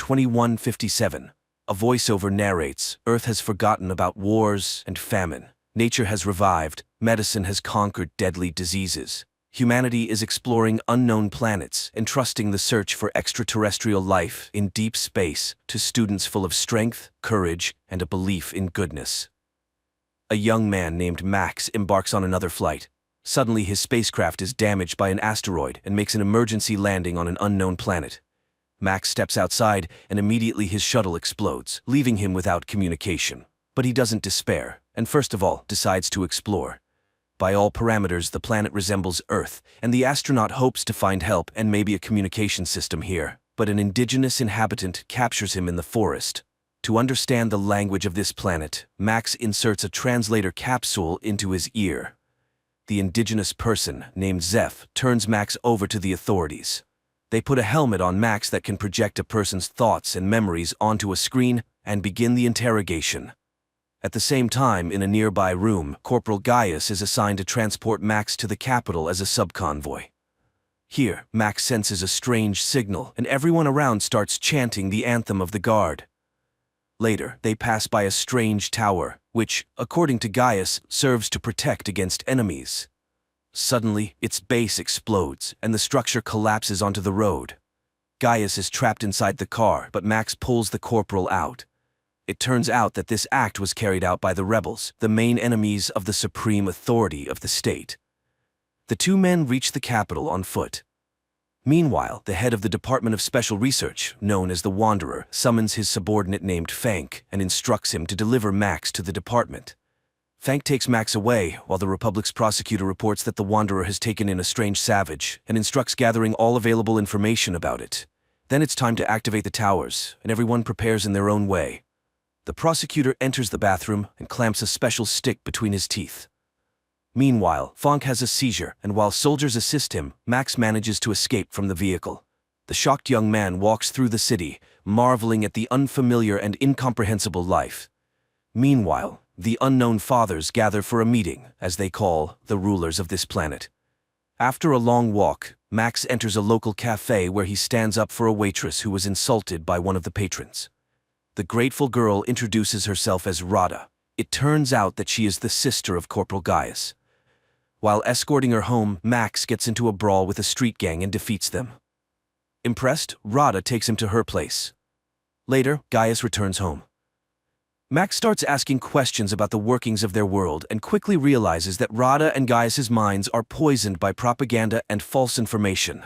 2157. A voiceover narrates, Earth has forgotten about wars and famine. Nature has revived, medicine has conquered deadly diseases. Humanity is exploring unknown planets, entrusting the search for extraterrestrial life in deep space to students full of strength, courage, and a belief in goodness. A young man named Max embarks on another flight. Suddenly, his spacecraft is damaged by an asteroid and makes an emergency landing on an unknown planet. Max steps outside, and immediately his shuttle explodes, leaving him without communication. But he doesn't despair, and first of all, decides to explore. By all parameters, the planet resembles Earth, and the astronaut hopes to find help and maybe a communication system here. But an indigenous inhabitant captures him in the forest. To understand the language of this planet, Max inserts a translator capsule into his ear. The indigenous person, named Zeph, turns Max over to the authorities. They put a helmet on Max that can project a person's thoughts and memories onto a screen and begin the interrogation. At the same time, in a nearby room, Corporal Gaius is assigned to transport Max to the capital as a subconvoy. Here, Max senses a strange signal, and everyone around starts chanting the anthem of the guard. Later, they pass by a strange tower, which, according to Gaius, serves to protect against enemies. Suddenly, its base explodes, and the structure collapses onto the road. Gaius is trapped inside the car, but Max pulls the corporal out. It turns out that this act was carried out by the rebels, the main enemies of the supreme authority of the state. The two men reach the capital on foot. Meanwhile, the head of the Department of Special Research, known as the Wanderer, summons his subordinate named Fank and instructs him to deliver Max to the department. Fank takes Max away, while the Republic's prosecutor reports that the Wanderer has taken in a strange savage and instructs gathering all available information about it. Then it's time to activate the towers, and everyone prepares in their own way. The prosecutor enters the bathroom and clamps a special stick between his teeth. Meanwhile, Fank has a seizure, and while soldiers assist him, Max manages to escape from the vehicle. The shocked young man walks through the city, marveling at the unfamiliar and incomprehensible life. Meanwhile, the unknown fathers gather for a meeting, as they call the rulers of this planet. After a long walk, Max enters a local cafe where he stands up for a waitress who was insulted by one of the patrons. The grateful girl introduces herself as Rada. It turns out that she is the sister of Corporal Gaius. While escorting her home, Max gets into a brawl with a street gang and defeats them. Impressed, Rada takes him to her place. Later, Gaius returns home. Max starts asking questions about the workings of their world and quickly realizes that Rada and Gaius's minds are poisoned by propaganda and false information.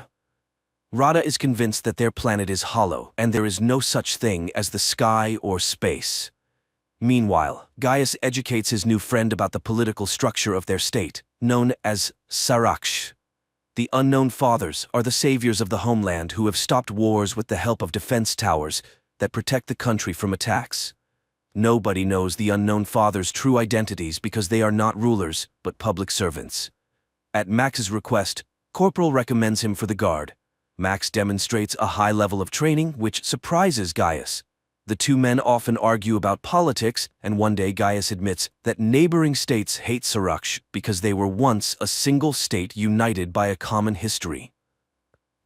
Rada is convinced that their planet is hollow and there is no such thing as the sky or space. Meanwhile, Gaius educates his new friend about the political structure of their state, known as Saraksh. The unknown fathers are the saviors of the homeland who have stopped wars with the help of defense towers that protect the country from attacks. Nobody knows the unknown fathers' true identities because they are not rulers, but public servants. At Max's request, Corporal recommends him for the guard. Max demonstrates a high level of training, which surprises Gaius. The two men often argue about politics, and one day Gaius admits that neighboring states hate Saraksh because they were once a single state united by a common history.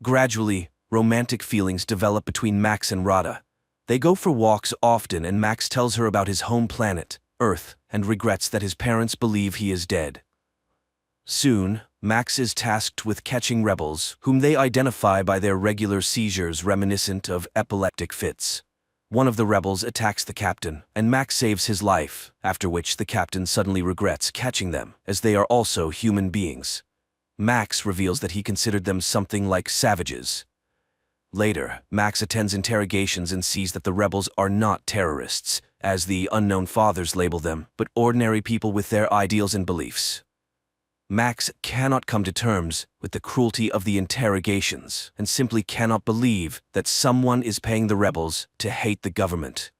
Gradually, romantic feelings develop between Max and Rada. They go for walks often, and Max tells her about his home planet, Earth, and regrets that his parents believe he is dead. Soon, Max is tasked with catching rebels, whom they identify by their regular seizures reminiscent of epileptic fits. One of the rebels attacks the captain, and Max saves his life, after which the captain suddenly regrets catching them, as they are also human beings. Max reveals that he considered them something like savages. Later, Max attends interrogations and sees that the rebels are not terrorists, as the unknown fathers label them, but ordinary people with their ideals and beliefs. Max cannot come to terms with the cruelty of the interrogations and simply cannot believe that someone is paying the rebels to hate the government.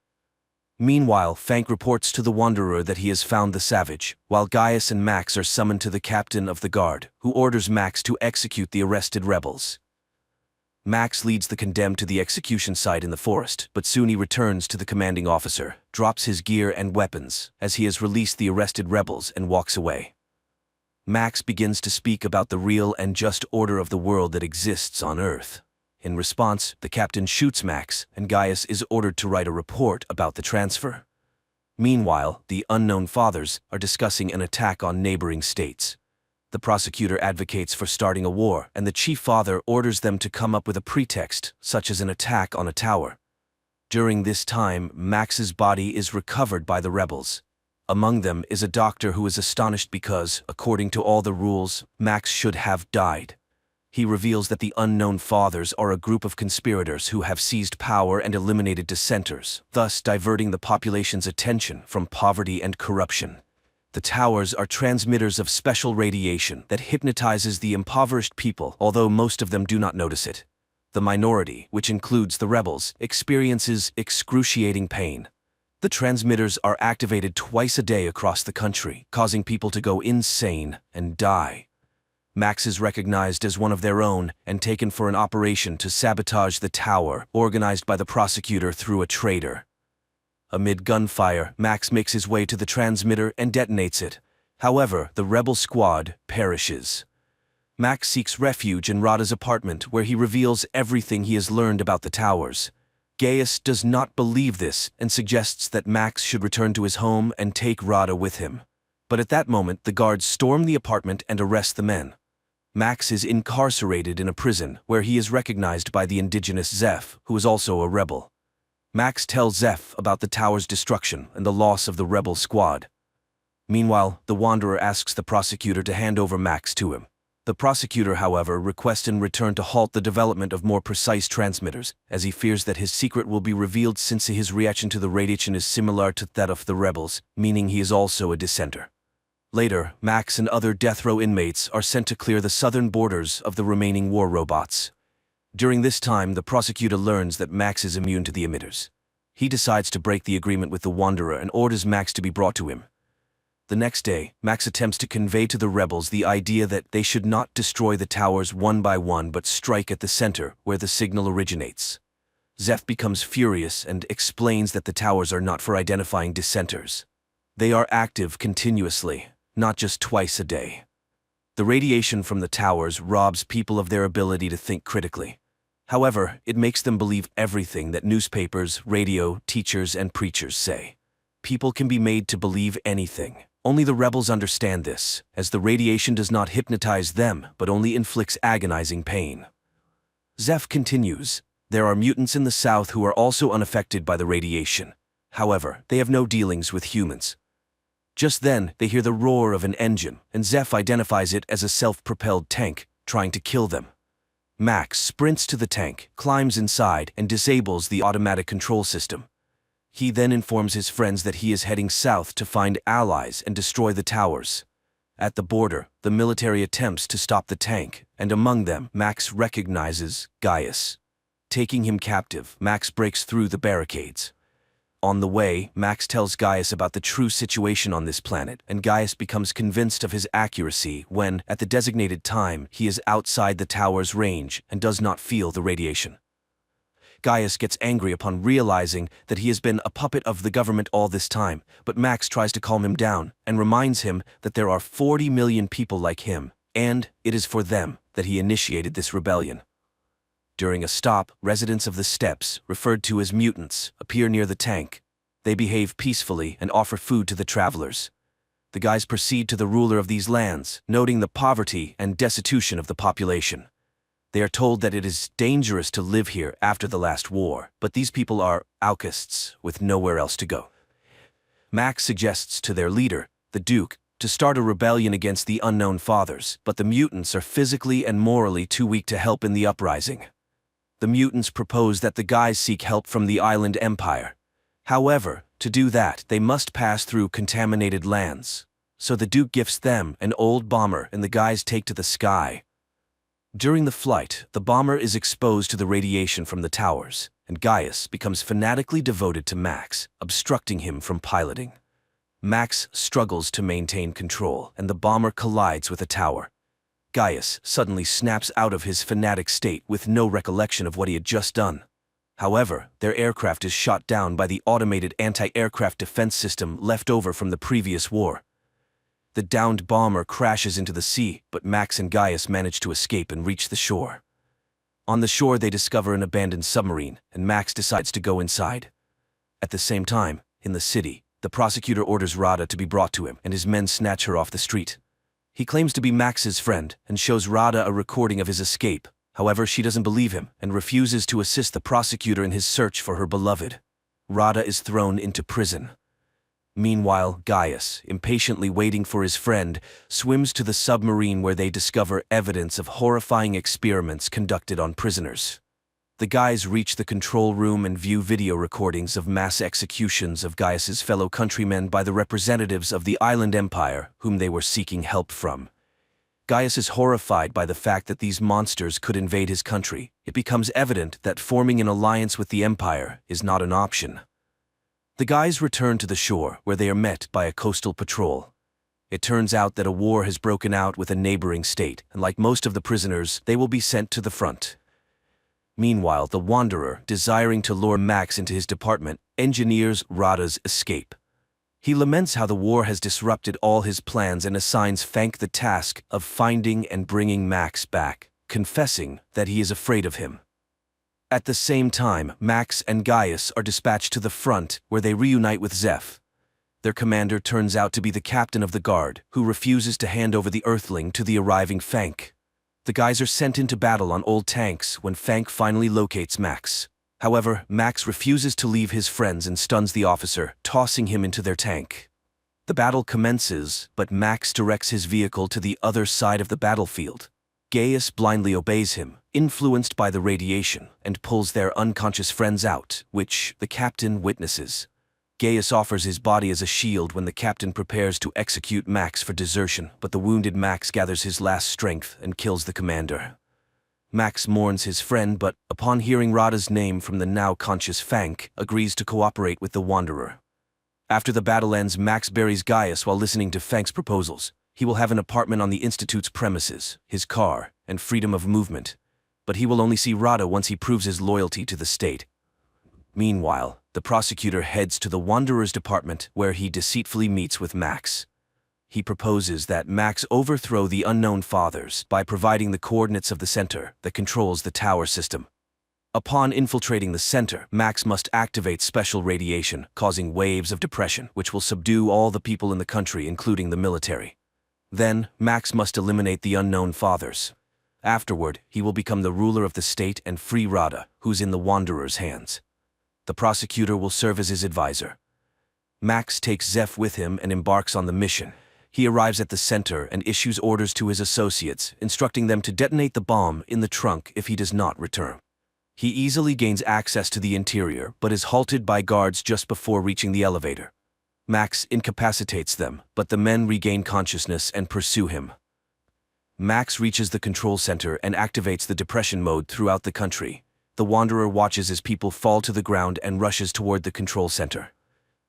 Meanwhile, Fank reports to the Wanderer that he has found the savage, while Gaius and Max are summoned to the captain of the guard, who orders Max to execute the arrested rebels. Max leads the condemned to the execution site in the forest, but soon he returns to the commanding officer, drops his gear and weapons, as he has released the arrested rebels, and walks away. Max begins to speak about the real and just order of the world that exists on Earth. In response, the captain shoots Max, and Gaius is ordered to write a report about the transfer. Meanwhile, the unknown fathers are discussing an attack on neighboring states. The prosecutor advocates for starting a war, and the chief father orders them to come up with a pretext, such as an attack on a tower. During this time, Max's body is recovered by the rebels. Among them is a doctor who is astonished because, according to all the rules, Max should have died. He reveals that the unknown fathers are a group of conspirators who have seized power and eliminated dissenters, thus diverting the population's attention from poverty and corruption. The towers are transmitters of special radiation that hypnotizes the impoverished people, although most of them do not notice it. The minority, which includes the rebels, experiences excruciating pain. The transmitters are activated twice a day across the country, causing people to go insane and die. Max is recognized as one of their own and taken for an operation to sabotage the tower, organized by the prosecutor through a traitor. Amid gunfire, Max makes his way to the transmitter and detonates it. However, the rebel squad perishes. Max seeks refuge in Rada's apartment, where he reveals everything he has learned about the towers. Gaius does not believe this and suggests that Max should return to his home and take Rada with him. But at that moment, the guards storm the apartment and arrest the men. Max is incarcerated in a prison, where he is recognized by the indigenous Zeph, who is also a rebel. Max tells Zeph about the tower's destruction and the loss of the rebel squad. Meanwhile, the Wanderer asks the prosecutor to hand over Max to him. The prosecutor, however, requests in return to halt the development of more precise transmitters, as he fears that his secret will be revealed since his reaction to the radiation is similar to that of the rebels, meaning he is also a dissenter. Later, Max and other death row inmates are sent to clear the southern borders of the remaining war robots. During this time, the prosecutor learns that Max is immune to the emitters. He decides to break the agreement with the Wanderer and orders Max to be brought to him. The next day, Max attempts to convey to the rebels the idea that they should not destroy the towers one by one but strike at the center, where the signal originates. Zeph becomes furious and explains that the towers are not for identifying dissenters. They are active continuously, not just twice a day. The radiation from the towers robs people of their ability to think critically. However, it makes them believe everything that newspapers, radio, teachers, and preachers say. People can be made to believe anything. Only the rebels understand this, as the radiation does not hypnotize them, but only inflicts agonizing pain. Zeph continues, there are mutants in the south who are also unaffected by the radiation. However, they have no dealings with humans. Just then, they hear the roar of an engine, and Zeph identifies it as a self-propelled tank, trying to kill them. Max sprints to the tank, climbs inside, and disables the automatic control system. He then informs his friends that he is heading south to find allies and destroy the towers. At the border, the military attempts to stop the tank, and among them, Max recognizes Gaius. Taking him captive, Max breaks through the barricades. On the way, Max tells Gaius about the true situation on this planet, and Gaius becomes convinced of his accuracy when, at the designated time, he is outside the tower's range and does not feel the radiation. Gaius gets angry upon realizing that he has been a puppet of the government all this time, but Max tries to calm him down and reminds him that there are 40 million people like him, and it is for them that he initiated this rebellion. During a stop, residents of the steppes, referred to as mutants, appear near the tank. They behave peacefully and offer food to the travelers. The guys proceed to the ruler of these lands, noting the poverty and destitution of the population. They are told that it is dangerous to live here after the last war, but these people are outcasts with nowhere else to go. Max suggests to their leader, the Duke, to start a rebellion against the unknown fathers, but the mutants are physically and morally too weak to help in the uprising. The mutants propose that the guys seek help from the island empire. However, to do that, they must pass through contaminated lands. So the Duke gifts them an old bomber and the guys take to the sky. During the flight, the bomber is exposed to the radiation from the towers, and Gaius becomes fanatically devoted to Max, obstructing him from piloting. Max struggles to maintain control, and the bomber collides with a tower. Gaius suddenly snaps out of his fanatic state with no recollection of what he had just done. However, their aircraft is shot down by the automated anti-aircraft defense system left over from the previous war. The downed bomber crashes into the sea, but Max and Gaius manage to escape and reach the shore. On the shore, they discover an abandoned submarine, and Max decides to go inside. At the same time, in the city, the prosecutor orders Rada to be brought to him, and his men snatch her off the street. He claims to be Max's friend and shows Rada a recording of his escape. However, she doesn't believe him and refuses to assist the prosecutor in his search for her beloved. Rada is thrown into prison. Meanwhile, Gaius, impatiently waiting for his friend, swims to the submarine where they discover evidence of horrifying experiments conducted on prisoners. The guys reach the control room and view video recordings of mass executions of Gaius's fellow countrymen by the representatives of the island empire whom they were seeking help from. Gaius is horrified by the fact that these monsters could invade his country. It becomes evident that forming an alliance with the empire is not an option. The guys return to the shore, where they are met by a coastal patrol. It turns out that a war has broken out with a neighboring state, and like most of the prisoners, they will be sent to the front. Meanwhile, the Wanderer, desiring to lure Max into his department, engineers Rada's escape. He laments how the war has disrupted all his plans and assigns Fank the task of finding and bringing Max back, confessing that he is afraid of him. At the same time, Max and Gaius are dispatched to the front, where they reunite with Zeph. Their commander turns out to be the captain of the guard, who refuses to hand over the Earthling to the arriving Fank. The guys are sent into battle on old tanks when Fank finally locates Max. However, Max refuses to leave his friends and stuns the officer, tossing him into their tank. The battle commences, but Max directs his vehicle to the other side of the battlefield. Gaius blindly obeys him, influenced by the radiation, and pulls their unconscious friends out, which the captain witnesses. Gaius offers his body as a shield when the captain prepares to execute Max for desertion, but the wounded Max gathers his last strength and kills the commander. Max mourns his friend, but, upon hearing Rada's name from the now conscious Fank, agrees to cooperate with the Wanderer. After the battle ends, Max buries Gaius while listening to Fank's proposals. He will have an apartment on the Institute's premises, his car, and freedom of movement. But he will only see Rada once he proves his loyalty to the state. Meanwhile, the prosecutor heads to the Wanderer's department, where he deceitfully meets with Max. He proposes that Max overthrow the Unknown Fathers by providing the coordinates of the center that controls the tower system. Upon infiltrating the center, Max must activate special radiation, causing waves of depression, which will subdue all the people in the country, including the military. Then, Max must eliminate the Unknown Fathers. Afterward, he will become the ruler of the state and free Rada, who's in the Wanderer's hands. The prosecutor will serve as his advisor. Max takes Zeph with him and embarks on the mission. He arrives at the center and issues orders to his associates, instructing them to detonate the bomb in the trunk if he does not return. He easily gains access to the interior, but is halted by guards just before reaching the elevator. Max incapacitates them, but the men regain consciousness and pursue him. Max reaches the control center and activates the depression mode throughout the country. The Wanderer watches as people fall to the ground and rushes toward the control center.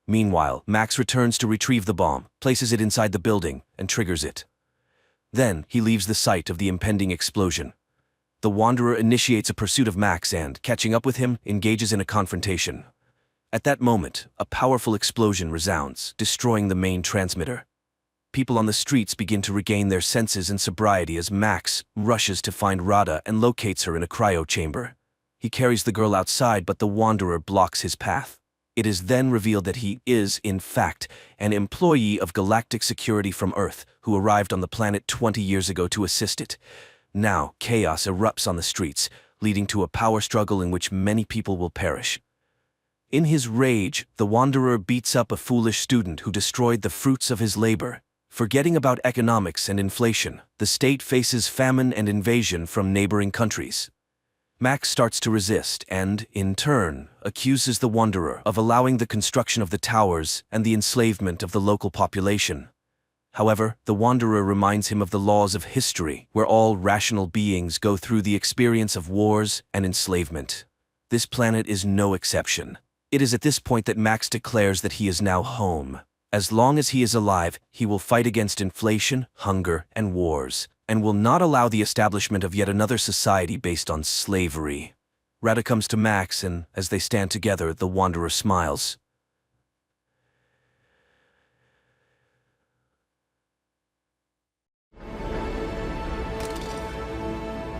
Meanwhile, Max returns to retrieve the bomb, places it inside the building, and triggers it. Then, he leaves the site of the impending explosion. The Wanderer initiates a pursuit of Max and, catching up with him, engages in a confrontation. At that moment, a powerful explosion resounds, destroying the main transmitter. People on the streets begin to regain their senses and sobriety as Max rushes to find Rada and locates her in a cryo chamber. He carries the girl outside, but the Wanderer blocks his path. It is then revealed that he is, in fact, an employee of Galactic Security from Earth who arrived on the planet 20 years ago to assist it. Now, chaos erupts on the streets, leading to a power struggle in which many people will perish. In his rage, the Wanderer beats up a foolish student who destroyed the fruits of his labor. Forgetting about economics and inflation, the state faces famine and invasion from neighboring countries. Max starts to resist and, in turn, accuses the Wanderer of allowing the construction of the towers and the enslavement of the local population. However, the Wanderer reminds him of the laws of history, where all rational beings go through the experience of wars and enslavement. This planet is no exception. It is at this point that Max declares that he is now home. As long as he is alive, he will fight against inflation, hunger, and wars, and will not allow the establishment of yet another society based on slavery. Rada comes to Max, and as they stand together, the Wanderer smiles.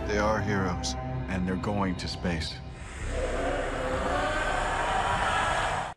They are heroes, and and they're going to space.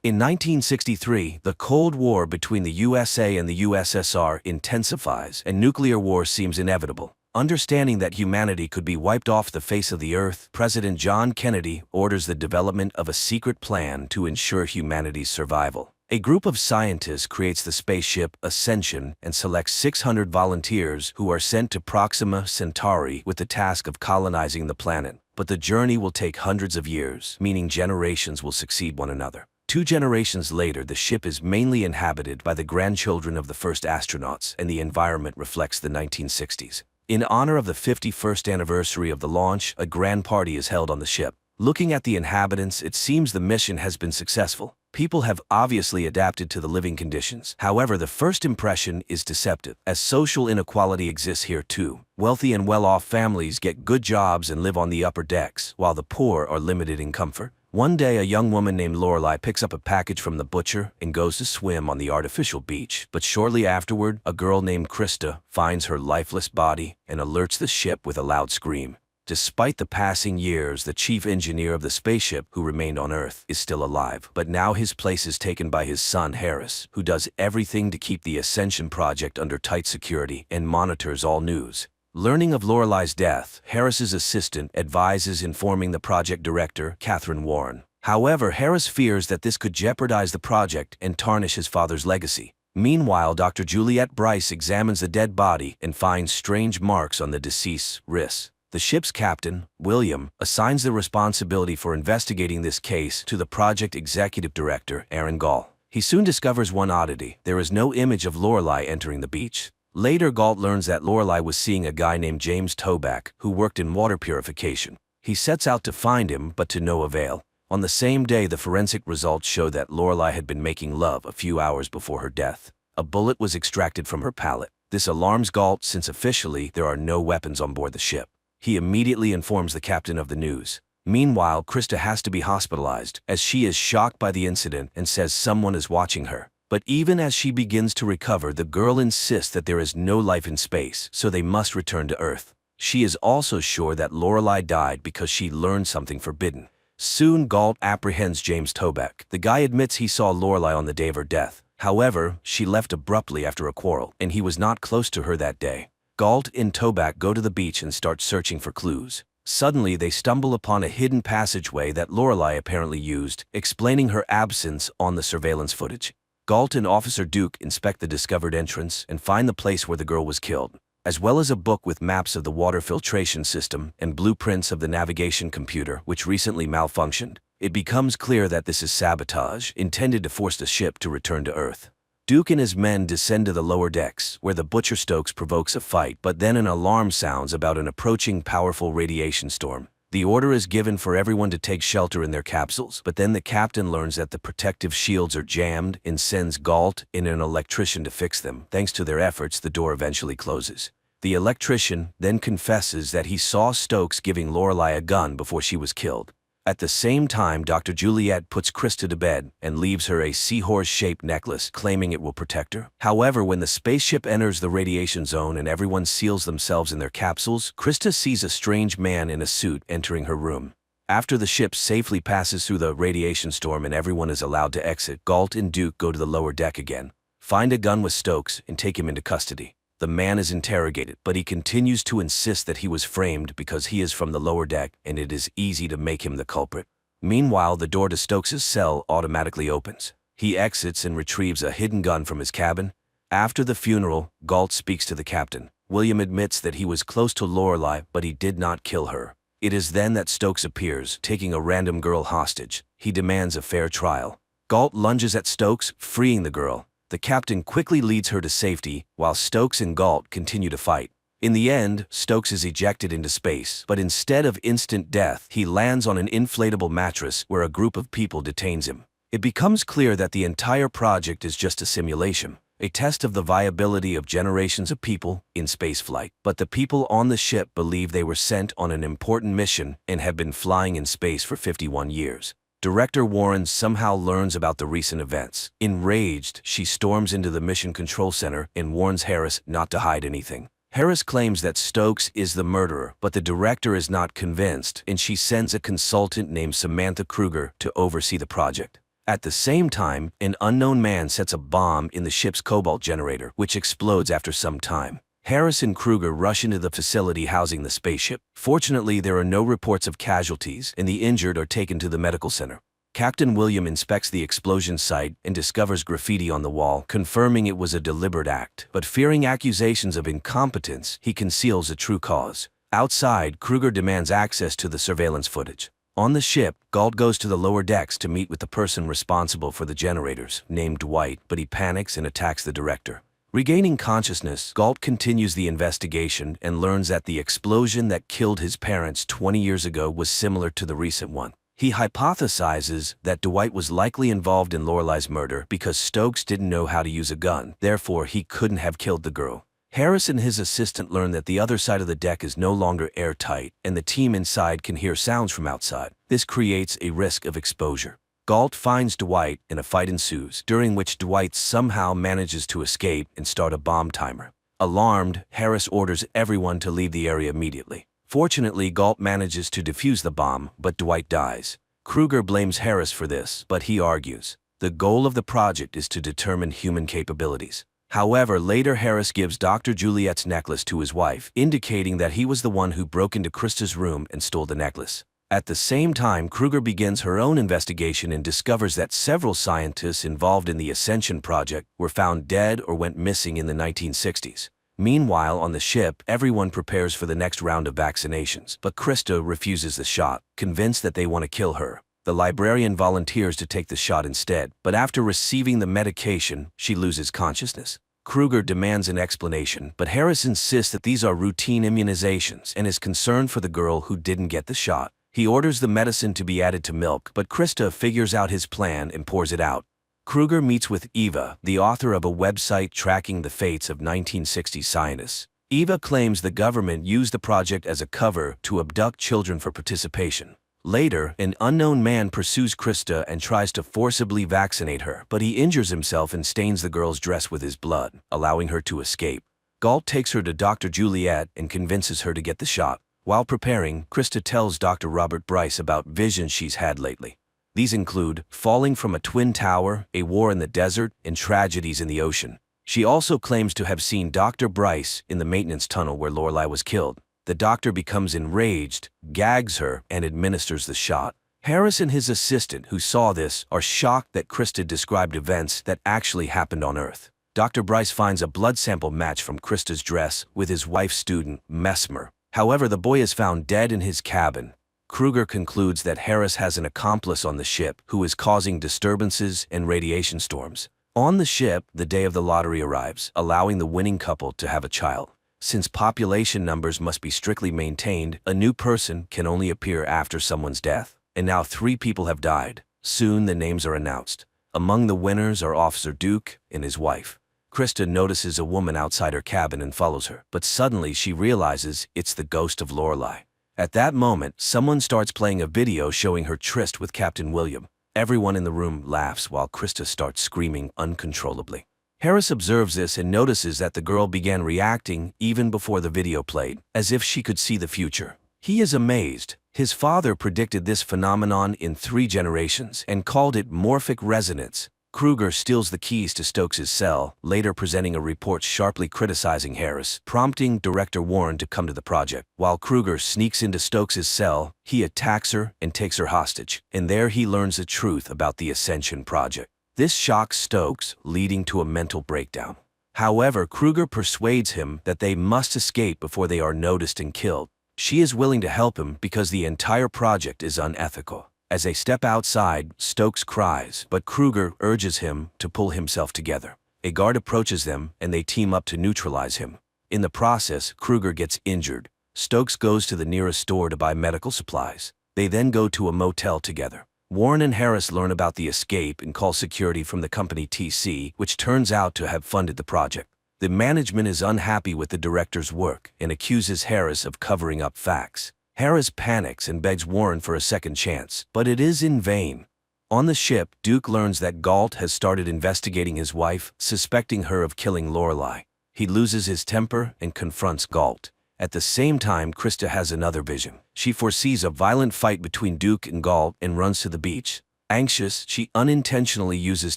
In 1963, the Cold War between the USA and the USSR intensifies, and nuclear war seems inevitable. Understanding that humanity could be wiped off the face of the earth, President John Kennedy orders the development of a secret plan to ensure humanity's survival. A group of scientists creates the spaceship Ascension and selects 600 volunteers who are sent to Proxima Centauri with the task of colonizing the planet. But the journey will take hundreds of years, meaning generations will succeed one another. 2 generations later, the ship is mainly inhabited by the grandchildren of the first astronauts, and the environment reflects the 1960s. In honor of the 51st anniversary of the launch, a grand party is held on the ship. Looking at the inhabitants, it seems the mission has been successful. People have obviously adapted to the living conditions. However, the first impression is deceptive, as social inequality exists here too. Wealthy and well-off families get good jobs and live on the upper decks, while the poor are limited in comfort. One day, a young woman named Lorelei picks up a package from the butcher and goes to swim on the artificial beach. But shortly afterward, a girl named Krista finds her lifeless body and alerts the ship with a loud scream. Despite the passing years, the chief engineer of the spaceship, who remained on Earth, is still alive. But now his place is taken by his son, Harris, who does everything to keep the Ascension project under tight security and monitors all news. Learning of Lorelei's death, Harris's assistant advises informing the project director, Catherine Warren. However, Harris fears that this could jeopardize the project and tarnish his father's legacy. Meanwhile, Dr. Juliette Bryce examines the dead body and finds strange marks on the deceased's wrists. The ship's captain, William, assigns the responsibility for investigating this case to the project executive director, Aaron Gall. He soon discovers one oddity: there is no image of Lorelei entering the beach. Later, Galt learns that Lorelei was seeing a guy named James Toback, who worked in water purification. He sets out to find him, but to no avail. On the same day, the forensic results show that Lorelei had been making love a few hours before her death. A bullet was extracted from her palate. This alarms Galt, since officially there are no weapons on board the ship. He immediately informs the captain of the news. Meanwhile, Krista has to be hospitalized, as she is shocked by the incident and says someone is watching her. But even as she begins to recover, the girl insists that there is no life in space, so they must return to Earth. She is also sure that Lorelei died because she learned something forbidden. Soon, Galt apprehends James Toback. The guy admits he saw Lorelei on the day of her death. However, she left abruptly after a quarrel, and he was not close to her that day. Galt and Toback go to the beach and start searching for clues. Suddenly, they stumble upon a hidden passageway that Lorelei apparently used, explaining her absence on the surveillance footage. Galt and Officer Duke inspect the discovered entrance and find the place where the girl was killed, as well as a book with maps of the water filtration system and blueprints of the navigation computer, which recently malfunctioned. It becomes clear that this is sabotage, intended to force the ship to return to Earth. Duke and his men descend to the lower decks, where the Butcher Stokes provokes a fight, but then an alarm sounds about an approaching powerful radiation storm. The order is given for everyone to take shelter in their capsules, but then the captain learns that the protective shields are jammed and sends Galt and an electrician to fix them. Thanks to their efforts, the door eventually closes. The electrician then confesses that he saw Stokes giving Lorelei a gun before she was killed. At the same time, Dr. Juliette puts Krista to bed and leaves her a seahorse-shaped necklace, claiming it will protect her. However, when the spaceship enters the radiation zone and everyone seals themselves in their capsules, Krista sees a strange man in a suit entering her room. After the ship safely passes through the radiation storm and everyone is allowed to exit, Galt and Duke go to the lower deck again, find a gun with Stokes, and take him into custody. The man is interrogated, but he continues to insist that he was framed because he is from the lower deck and it is easy to make him the culprit. Meanwhile, the door to Stokes' cell automatically opens. He exits and retrieves a hidden gun from his cabin. After the funeral, Galt speaks to the captain. William admits that he was close to Lorelei, but he did not kill her. It is then that Stokes appears, taking a random girl hostage. He demands a fair trial. Galt lunges at Stokes, freeing the girl. The captain quickly leads her to safety, while Stokes and Galt continue to fight. In the end, Stokes is ejected into space, but instead of instant death, he lands on an inflatable mattress where a group of people detains him. It becomes clear that the entire project is just a simulation, a test of the viability of generations of people in spaceflight. But the people on the ship believe they were sent on an important mission and have been flying in space for 51 years. Director Warren somehow learns about the recent events. Enraged, she storms into the Mission Control Center and warns Harris not to hide anything. Harris claims that Stokes is the murderer, but the director is not convinced, and she sends a consultant named Samantha Kruger to oversee the project. At the same time, an unknown man sets a bomb in the ship's cobalt generator, which explodes after some time. Harris and Kruger rush into the facility housing the spaceship. Fortunately, there are no reports of casualties, and the injured are taken to the medical center. Captain William inspects the explosion site and discovers graffiti on the wall, confirming it was a deliberate act. But fearing accusations of incompetence, he conceals the true cause. Outside, Kruger demands access to the surveillance footage. On the ship, Galt goes to the lower decks to meet with the person responsible for the generators, named Dwight, but he panics and attacks the director. Regaining consciousness, Galt continues the investigation and learns that the explosion that killed his parents 20 years ago was similar to the recent one. He hypothesizes that Dwight was likely involved in Lorelai's murder because Stokes didn't know how to use a gun, therefore he couldn't have killed the girl. Harris and his assistant learn that the other side of the deck is no longer airtight, and the team inside can hear sounds from outside. This creates a risk of exposure. Galt finds Dwight and a fight ensues, during which Dwight somehow manages to escape and start a bomb timer. Alarmed, Harris orders everyone to leave the area immediately. Fortunately, Galt manages to defuse the bomb, but Dwight dies. Kruger blames Harris for this, but he argues the goal of the project is to determine human capabilities. However, later Harris gives Dr. Juliet's necklace to his wife, indicating that he was the one who broke into Krista's room and stole the necklace. At the same time, Kruger begins her own investigation and discovers that several scientists involved in the Ascension project were found dead or went missing in the 1960s. Meanwhile, on the ship, everyone prepares for the next round of vaccinations, but Krista refuses the shot, convinced that they want to kill her. The librarian volunteers to take the shot instead, but after receiving the medication, she loses consciousness. Kruger demands an explanation, but Harris insists that these are routine immunizations and is concerned for the girl who didn't get the shot. He orders the medicine to be added to milk, but Krista figures out his plan and pours it out. Kruger meets with Eva, the author of a website tracking the fates of 1960s scientists. Eva claims the government used the project as a cover to abduct children for participation. Later, an unknown man pursues Krista and tries to forcibly vaccinate her, but he injures himself and stains the girl's dress with his blood, allowing her to escape. Galt takes her to Dr. Juliet and convinces her to get the shot. While preparing, Krista tells Dr. Robert Bryce about visions she's had lately. These include falling from a twin tower, a war in the desert, and tragedies in the ocean. She also claims to have seen Dr. Bryce in the maintenance tunnel where Lorelai was killed. The doctor becomes enraged, gags her, and administers the shot. Harris and his assistant, who saw this, are shocked that Krista described events that actually happened on Earth. Dr. Bryce finds a blood sample match from Krista's dress with his wife's student, Mesmer. However, the boy is found dead in his cabin. Kruger concludes that Harris has an accomplice on the ship who is causing disturbances and radiation storms. On the ship, the day of the lottery arrives, allowing the winning couple to have a child. Since population numbers must be strictly maintained, a new person can only appear after someone's death. And now 3 people have died. Soon the names are announced. Among the winners are Officer Duke and his wife. Krista notices a woman outside her cabin and follows her, but suddenly she realizes it's the ghost of Lorelai. At that moment, someone starts playing a video showing her tryst with Captain William. Everyone in the room laughs while Krista starts screaming uncontrollably. Harris observes this and notices that the girl began reacting even before the video played, as if she could see the future. He is amazed. His father predicted this phenomenon in 3 generations and called it morphic resonance. Kruger steals the keys to Stokes' cell, later presenting a report sharply criticizing Harris, prompting Director Warren to come to the project. While Kruger sneaks into Stokes' cell, he attacks her and takes her hostage, and there he learns the truth about the Ascension project. This shocks Stokes, leading to a mental breakdown. However, Kruger persuades him that they must escape before they are noticed and killed. She is willing to help him because the entire project is unethical. As they step outside, Stokes cries, but Kruger urges him to pull himself together. A guard approaches them, and they team up to neutralize him. In the process, Kruger gets injured. Stokes goes to the nearest store to buy medical supplies. They then go to a motel together. Warren and Harris learn about the escape and call security from the company TC, which turns out to have funded the project. The management is unhappy with the director's work and accuses Harris of covering up facts. Harris panics and begs Warren for a second chance, but it is in vain. On the ship, Duke learns that Galt has started investigating his wife, suspecting her of killing Lorelai. He loses his temper and confronts Galt. At the same time, Krista has another vision. She foresees a violent fight between Duke and Galt and runs to the beach. Anxious, she unintentionally uses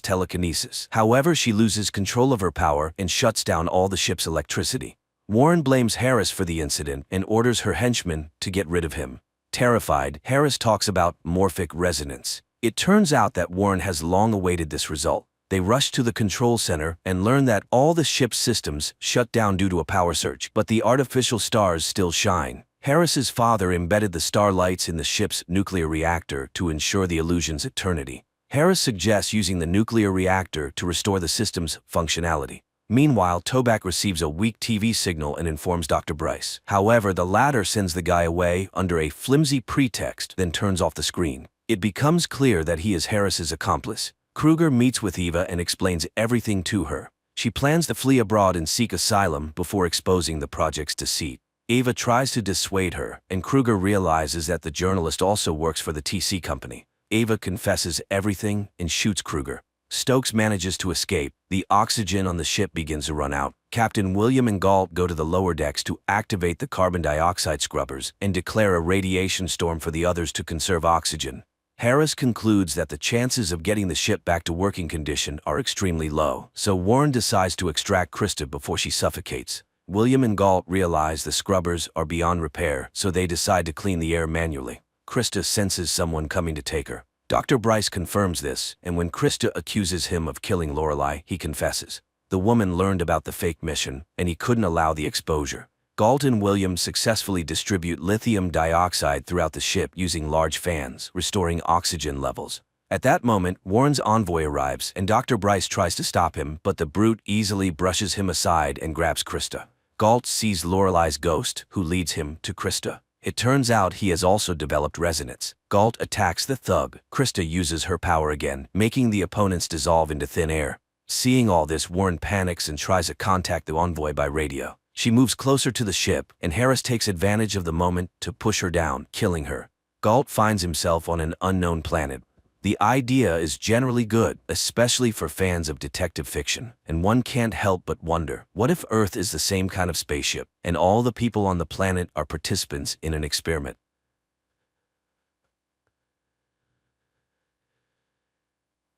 telekinesis. However, she loses control of her power and shuts down all the ship's electricity. Warren blames Harris for the incident and orders her henchmen to get rid of him. Terrified, Harris talks about morphic resonance. It turns out that Warren has long awaited this result. They rush to the control center and learn that all the ship's systems shut down due to a power surge, but the artificial stars still shine. Harris's father embedded the starlights in the ship's nuclear reactor to ensure the illusion's eternity. Harris suggests using the nuclear reactor to restore the system's functionality. Meanwhile, Toback receives a weak TV signal and informs Dr. Bryce. However, the latter sends the guy away under a flimsy pretext, then turns off the screen. It becomes clear that he is Harris's accomplice. Kruger meets with Eva and explains everything to her. She plans to flee abroad and seek asylum before exposing the project's deceit. Eva tries to dissuade her, and Kruger realizes that the journalist also works for the TC company. Eva confesses everything and shoots Kruger. Stokes manages to escape. The oxygen on the ship begins to run out. Captain William and Galt go to the lower decks to activate the carbon dioxide scrubbers and declare a radiation storm for the others to conserve oxygen. Harris concludes that the chances of getting the ship back to working condition are extremely low, so Warren decides to extract Krista before she suffocates. William and Galt realize the scrubbers are beyond repair, so they decide to clean the air manually. Krista senses someone coming to take her. Dr. Bryce confirms this, and when Krista accuses him of killing Lorelei, he confesses. The woman learned about the fake mission, and he couldn't allow the exposure. Galt and William successfully distribute lithium dioxide throughout the ship using large fans, restoring oxygen levels. At that moment, Warren's envoy arrives, and Dr. Bryce tries to stop him, but the brute easily brushes him aside and grabs Krista. Galt sees Lorelei's ghost, who leads him to Krista. It turns out he has also developed resonance. Galt attacks the thug. Krista uses her power again, making the opponents dissolve into thin air. Seeing all this, Warren panics and tries to contact the envoy by radio. She moves closer to the ship, and Harris takes advantage of the moment to push her down, killing her. Galt finds himself on an unknown planet. The idea is generally good, especially for fans of detective fiction, and one can't help but wonder, what if Earth is the same kind of spaceship, and all the people on the planet are participants in an experiment?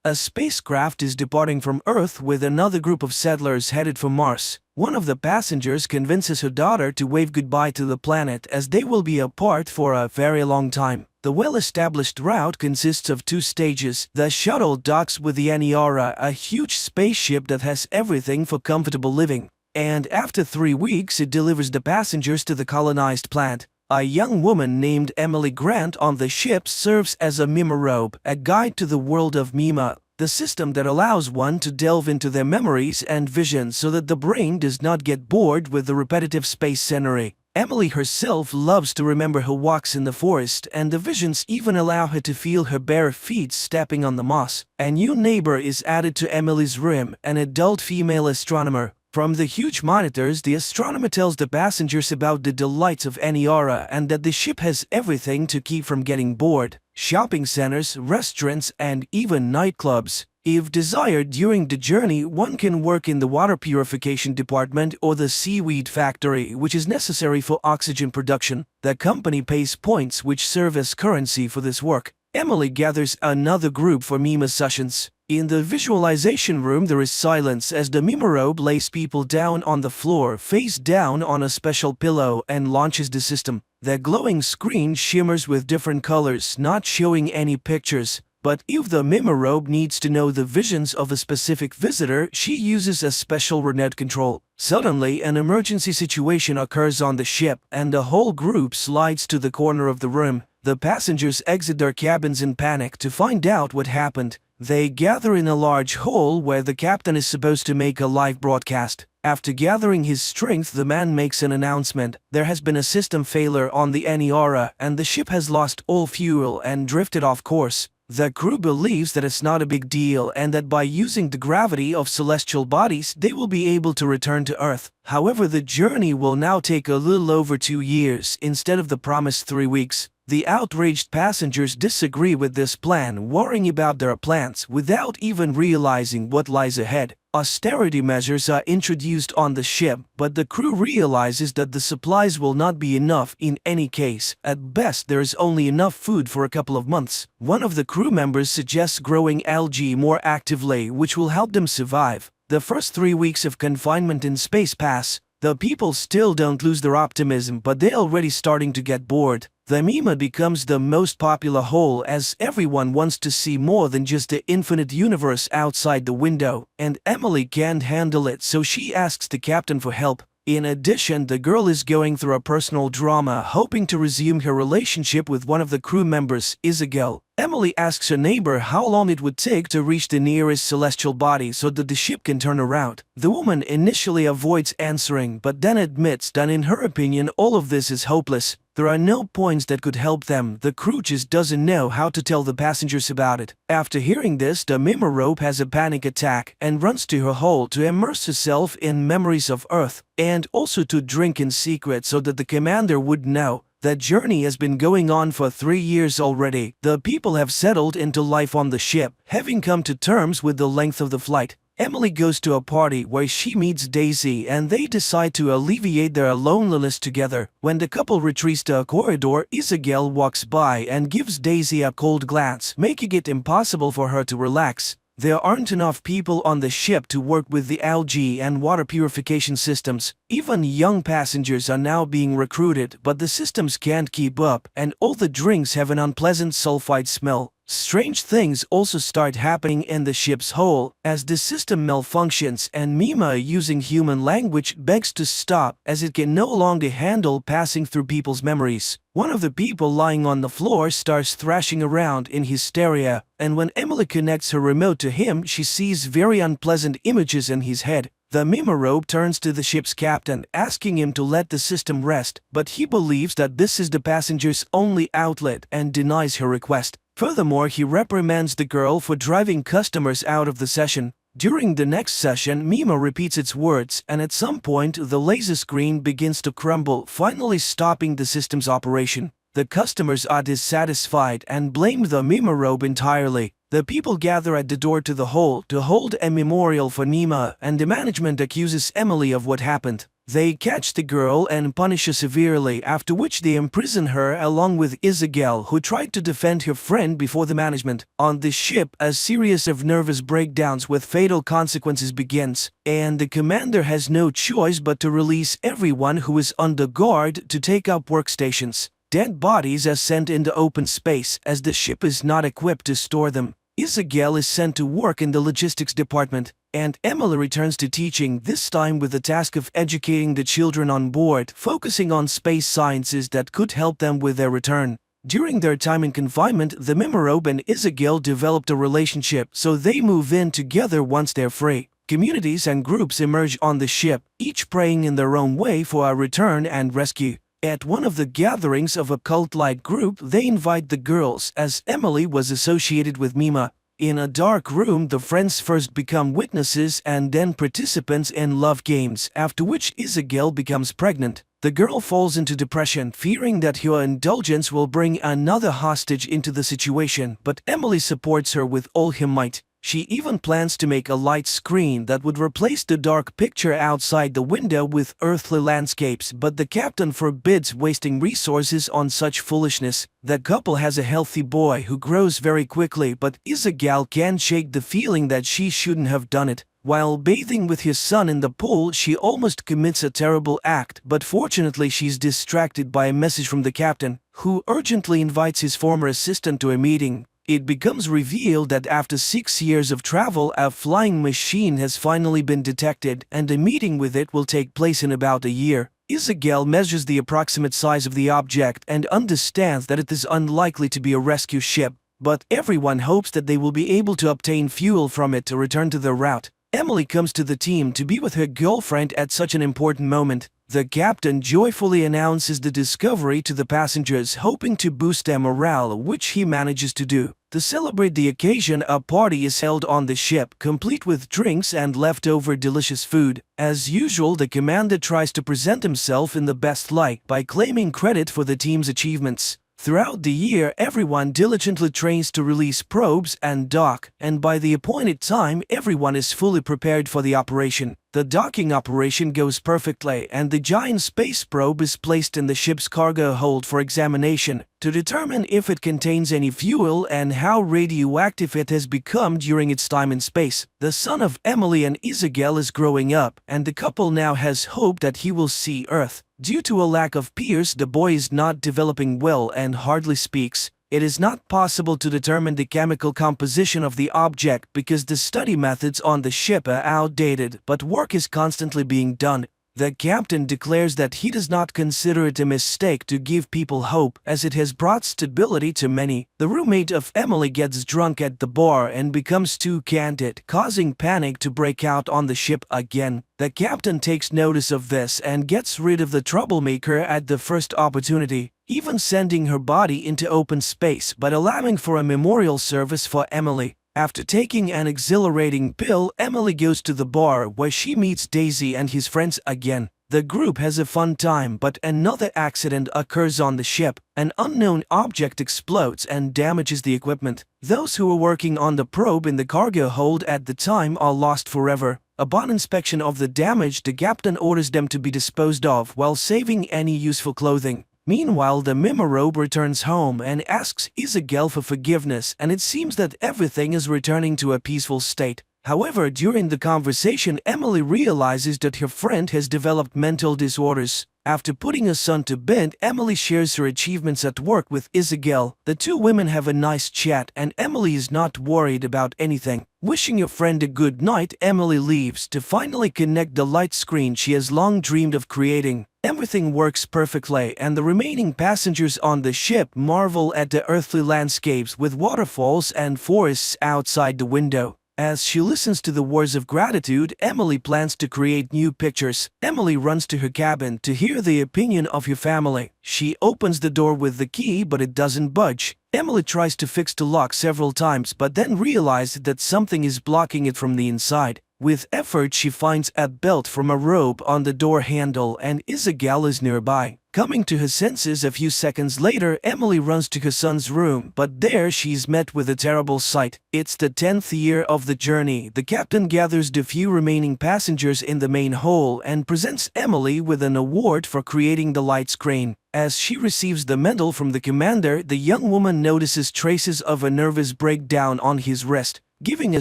A spacecraft is departing from Earth with another group of settlers headed for Mars. One of the passengers convinces her daughter to wave goodbye to the planet as they will be apart for a very long time. The well-established route consists of 2 stages. The shuttle docks with the Aniara, a huge spaceship that has everything for comfortable living. And after 3 weeks, it delivers the passengers to the colonized planet. A young woman named Emily Grant on the ship serves as a Mimarobe, a guide to the world of Mima, the system that allows one to delve into their memories and visions so that the brain does not get bored with the repetitive space scenery. Emily herself loves to remember her walks in the forest, and the visions even allow her to feel her bare feet stepping on the moss. A new neighbor is added to Emily's room, an adult female astronomer. From the huge monitors, the astronomer tells the passengers about the delights of Aniara and that the ship has everything to keep from getting bored: shopping centers, restaurants, and even nightclubs. If desired during the journey, one can work in the water purification department or the seaweed factory, which is necessary for oxygen production. The company pays points which serve as currency for this work. Emily gathers another group for Mima sessions. In the visualization room, there is silence as the Mimarobe lays people down on the floor, face down on a special pillow, and launches the system. The glowing screen shimmers with different colors, not showing any pictures. But if the Mimarobe needs to know the visions of a specific visitor, she uses a special remote control. Suddenly, an emergency situation occurs on the ship, and the whole group slides to the corner of the room. The passengers exit their cabins in panic to find out what happened. They gather in a large hall where the captain is supposed to make a live broadcast. After gathering his strength, the man makes an announcement. There has been a system failure on the Aniara, and the ship has lost all fuel and drifted off course. The crew believes that it's not a big deal and that by using the gravity of celestial bodies, they will be able to return to Earth. However, the journey will now take a little over 2 years instead of the promised 3 weeks. The outraged passengers disagree with this plan, worrying about their plans without even realizing what lies ahead. Austerity measures are introduced on the ship, but the crew realizes that the supplies will not be enough in any case. At best, there is only enough food for a couple of months. One of the crew members suggests growing algae more actively, which will help them survive. The first 3 weeks of confinement in space pass. The people still don't lose their optimism, but they're already starting to get bored. The Mima becomes the most popular hole as everyone wants to see more than just the infinite universe outside the window, and Emily can't handle it, so she asks the captain for help. In addition, the girl is going through a personal drama, hoping to resume her relationship with one of the crew members, Isabel. Emily asks her neighbor how long it would take to reach the nearest celestial body so that the ship can turn around. The woman initially avoids answering, but then admits that in her opinion all of this is hopeless. There are no points that could help them. The crew just doesn't know how to tell the passengers about it. After hearing this, the Mimarobe has a panic attack and runs to her hole to immerse herself in memories of Earth, and also to drink in secret so that the commander would know. That journey has been going on for 3 years already. The people have settled into life on the ship, having come to terms with the length of the flight. Emily goes to a party where she meets Daisy and they decide to alleviate their loneliness together. When the couple retreats to a corridor, Isabel walks by and gives Daisy a cold glance, making it impossible for her to relax. There aren't enough people on the ship to work with the algae and water purification systems. Even young passengers are now being recruited, but the systems can't keep up, and all the drinks have an unpleasant sulfide smell. Strange things also start happening in the ship's hull as the system malfunctions, and Mima, using human language, begs to stop as it can no longer handle passing through people's memories. One of the people lying on the floor starts thrashing around in hysteria, and when Emily connects her remote to him, she sees very unpleasant images in his head. The Mimarobe turns to the ship's captain, asking him to let the system rest, but he believes that this is the passenger's only outlet and denies her request. Furthermore, he reprimands the girl for driving customers out of the session. During the next session, Mima repeats its words, and at some point the laser screen begins to crumble, finally stopping the system's operation. The customers are dissatisfied and blame the Mimarobe entirely. The people gather at the door to the hole to hold a memorial for Mima, and the management accuses Emily of what happened. They catch the girl and punish her severely, after which they imprison her along with Isabel, who tried to defend her friend before the management. On the ship, a series of nervous breakdowns with fatal consequences begins, and the commander has no choice but to release everyone who is under guard to take up workstations. Dead bodies are sent into open space as the ship is not equipped to store them. Isabel is sent to work in the logistics department, and Emily returns to teaching, this time with the task of educating the children on board, focusing on space sciences that could help them with their return. During their time in confinement, the Mimarobe and Isabel developed a relationship, so they move in together once they're free. Communities and groups emerge on the ship, each praying in their own way for a return and rescue. At one of the gatherings of a cult-like group, they invite the girls, as Emily was associated with Mima. In a dark room, the friends first become witnesses and then participants in love games, after which Isabel becomes pregnant. The girl falls into depression, fearing that her indulgence will bring another hostage into the situation, but Emily supports her with all her might. She even plans to make a light screen that would replace the dark picture outside the window with earthly landscapes, but the captain forbids wasting resources on such foolishness. The couple has a healthy boy who grows very quickly, but Isabel can't shake the feeling that she shouldn't have done it. While bathing with his son in the pool, she almost commits a terrible act, but fortunately she's distracted by a message from the captain, who urgently invites his former assistant to a meeting. It becomes revealed that after 6 years of travel, a flying machine has finally been detected, and a meeting with it will take place in about a year. Isabel measures the approximate size of the object and understands that it is unlikely to be a rescue ship, but everyone hopes that they will be able to obtain fuel from it to return to their route. Emily comes to the team to be with her girlfriend at such an important moment. The captain joyfully announces the discovery to the passengers, hoping to boost their morale, which he manages to do. To celebrate the occasion, a party is held on the ship, complete with drinks and leftover delicious food. As usual, the commander tries to present himself in the best light by claiming credit for the team's achievements. Throughout the year, everyone diligently trains to release probes and dock, and by the appointed time, everyone is fully prepared for the operation. The docking operation goes perfectly, and the giant space probe is placed in the ship's cargo hold for examination to determine if it contains any fuel and how radioactive it has become during its time in space. The son of Emily and Isabel is growing up, and the couple now has hope that he will see Earth. Due to a lack of peers, the boy is not developing well and hardly speaks. It is not possible to determine the chemical composition of the object because the study methods on the ship are outdated, but work is constantly being done. The captain declares that he does not consider it a mistake to give people hope, as it has brought stability to many. The roommate of Emily gets drunk at the bar and becomes too candid, causing panic to break out on the ship again. The captain takes notice of this and gets rid of the troublemaker at the first opportunity, even sending her body into open space but allowing for a memorial service for Emily. After taking an exhilarating pill, Emily goes to the bar where she meets Daisy and his friends again. The group has a fun time, but another accident occurs on the ship. An unknown object explodes and damages the equipment. Those who were working on the probe in the cargo hold at the time are lost forever. Upon inspection of the damage, the captain orders them to be disposed of while saving any useful clothing. Meanwhile, the Mimorobe returns home and asks Isabel for forgiveness, and it seems that everything is returning to a peaceful state. However, during the conversation, Emily realizes that her friend has developed mental disorders. After putting her son to bed, Emily shares her achievements at work with Isabel. The two women have a nice chat, and Emily is not worried about anything. Wishing her friend a good night, Emily leaves to finally connect the light screen she has long dreamed of creating. Everything works perfectly, and the remaining passengers on the ship marvel at the earthly landscapes with waterfalls and forests outside the window. As she listens to the words of gratitude, Emily plans to create new pictures. Emily runs to her cabin to hear the opinion of her family. She opens the door with the key, but it doesn't budge. Emily tries to fix the lock several times, but then realizes that something is blocking it from the inside. With effort, she finds a belt from a rope on the door handle, and Isabel is nearby. Coming to her senses a few seconds later, Emily runs to her son's room, but there she's met with a terrible sight. It's the 10th year of the journey. The captain gathers the few remaining passengers in the main hall and presents Emily with an award for creating the light screen. As she receives the medal from the commander, the young woman notices traces of a nervous breakdown on his wrist. Giving a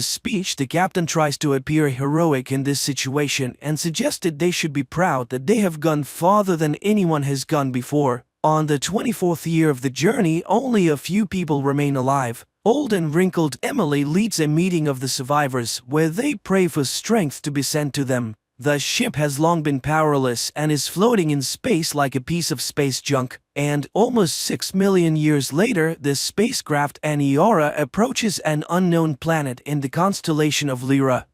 speech, the captain tries to appear heroic in this situation and suggested they should be proud that they have gone farther than anyone has gone before. On the 24th year of the journey, only a few people remain alive. Old and wrinkled Emily leads a meeting of the survivors where they pray for strength to be sent to them. The ship has long been powerless and is floating in space like a piece of space junk. And almost 6 million years later, the spacecraft Aniara approaches an unknown planet in the constellation of Lyra.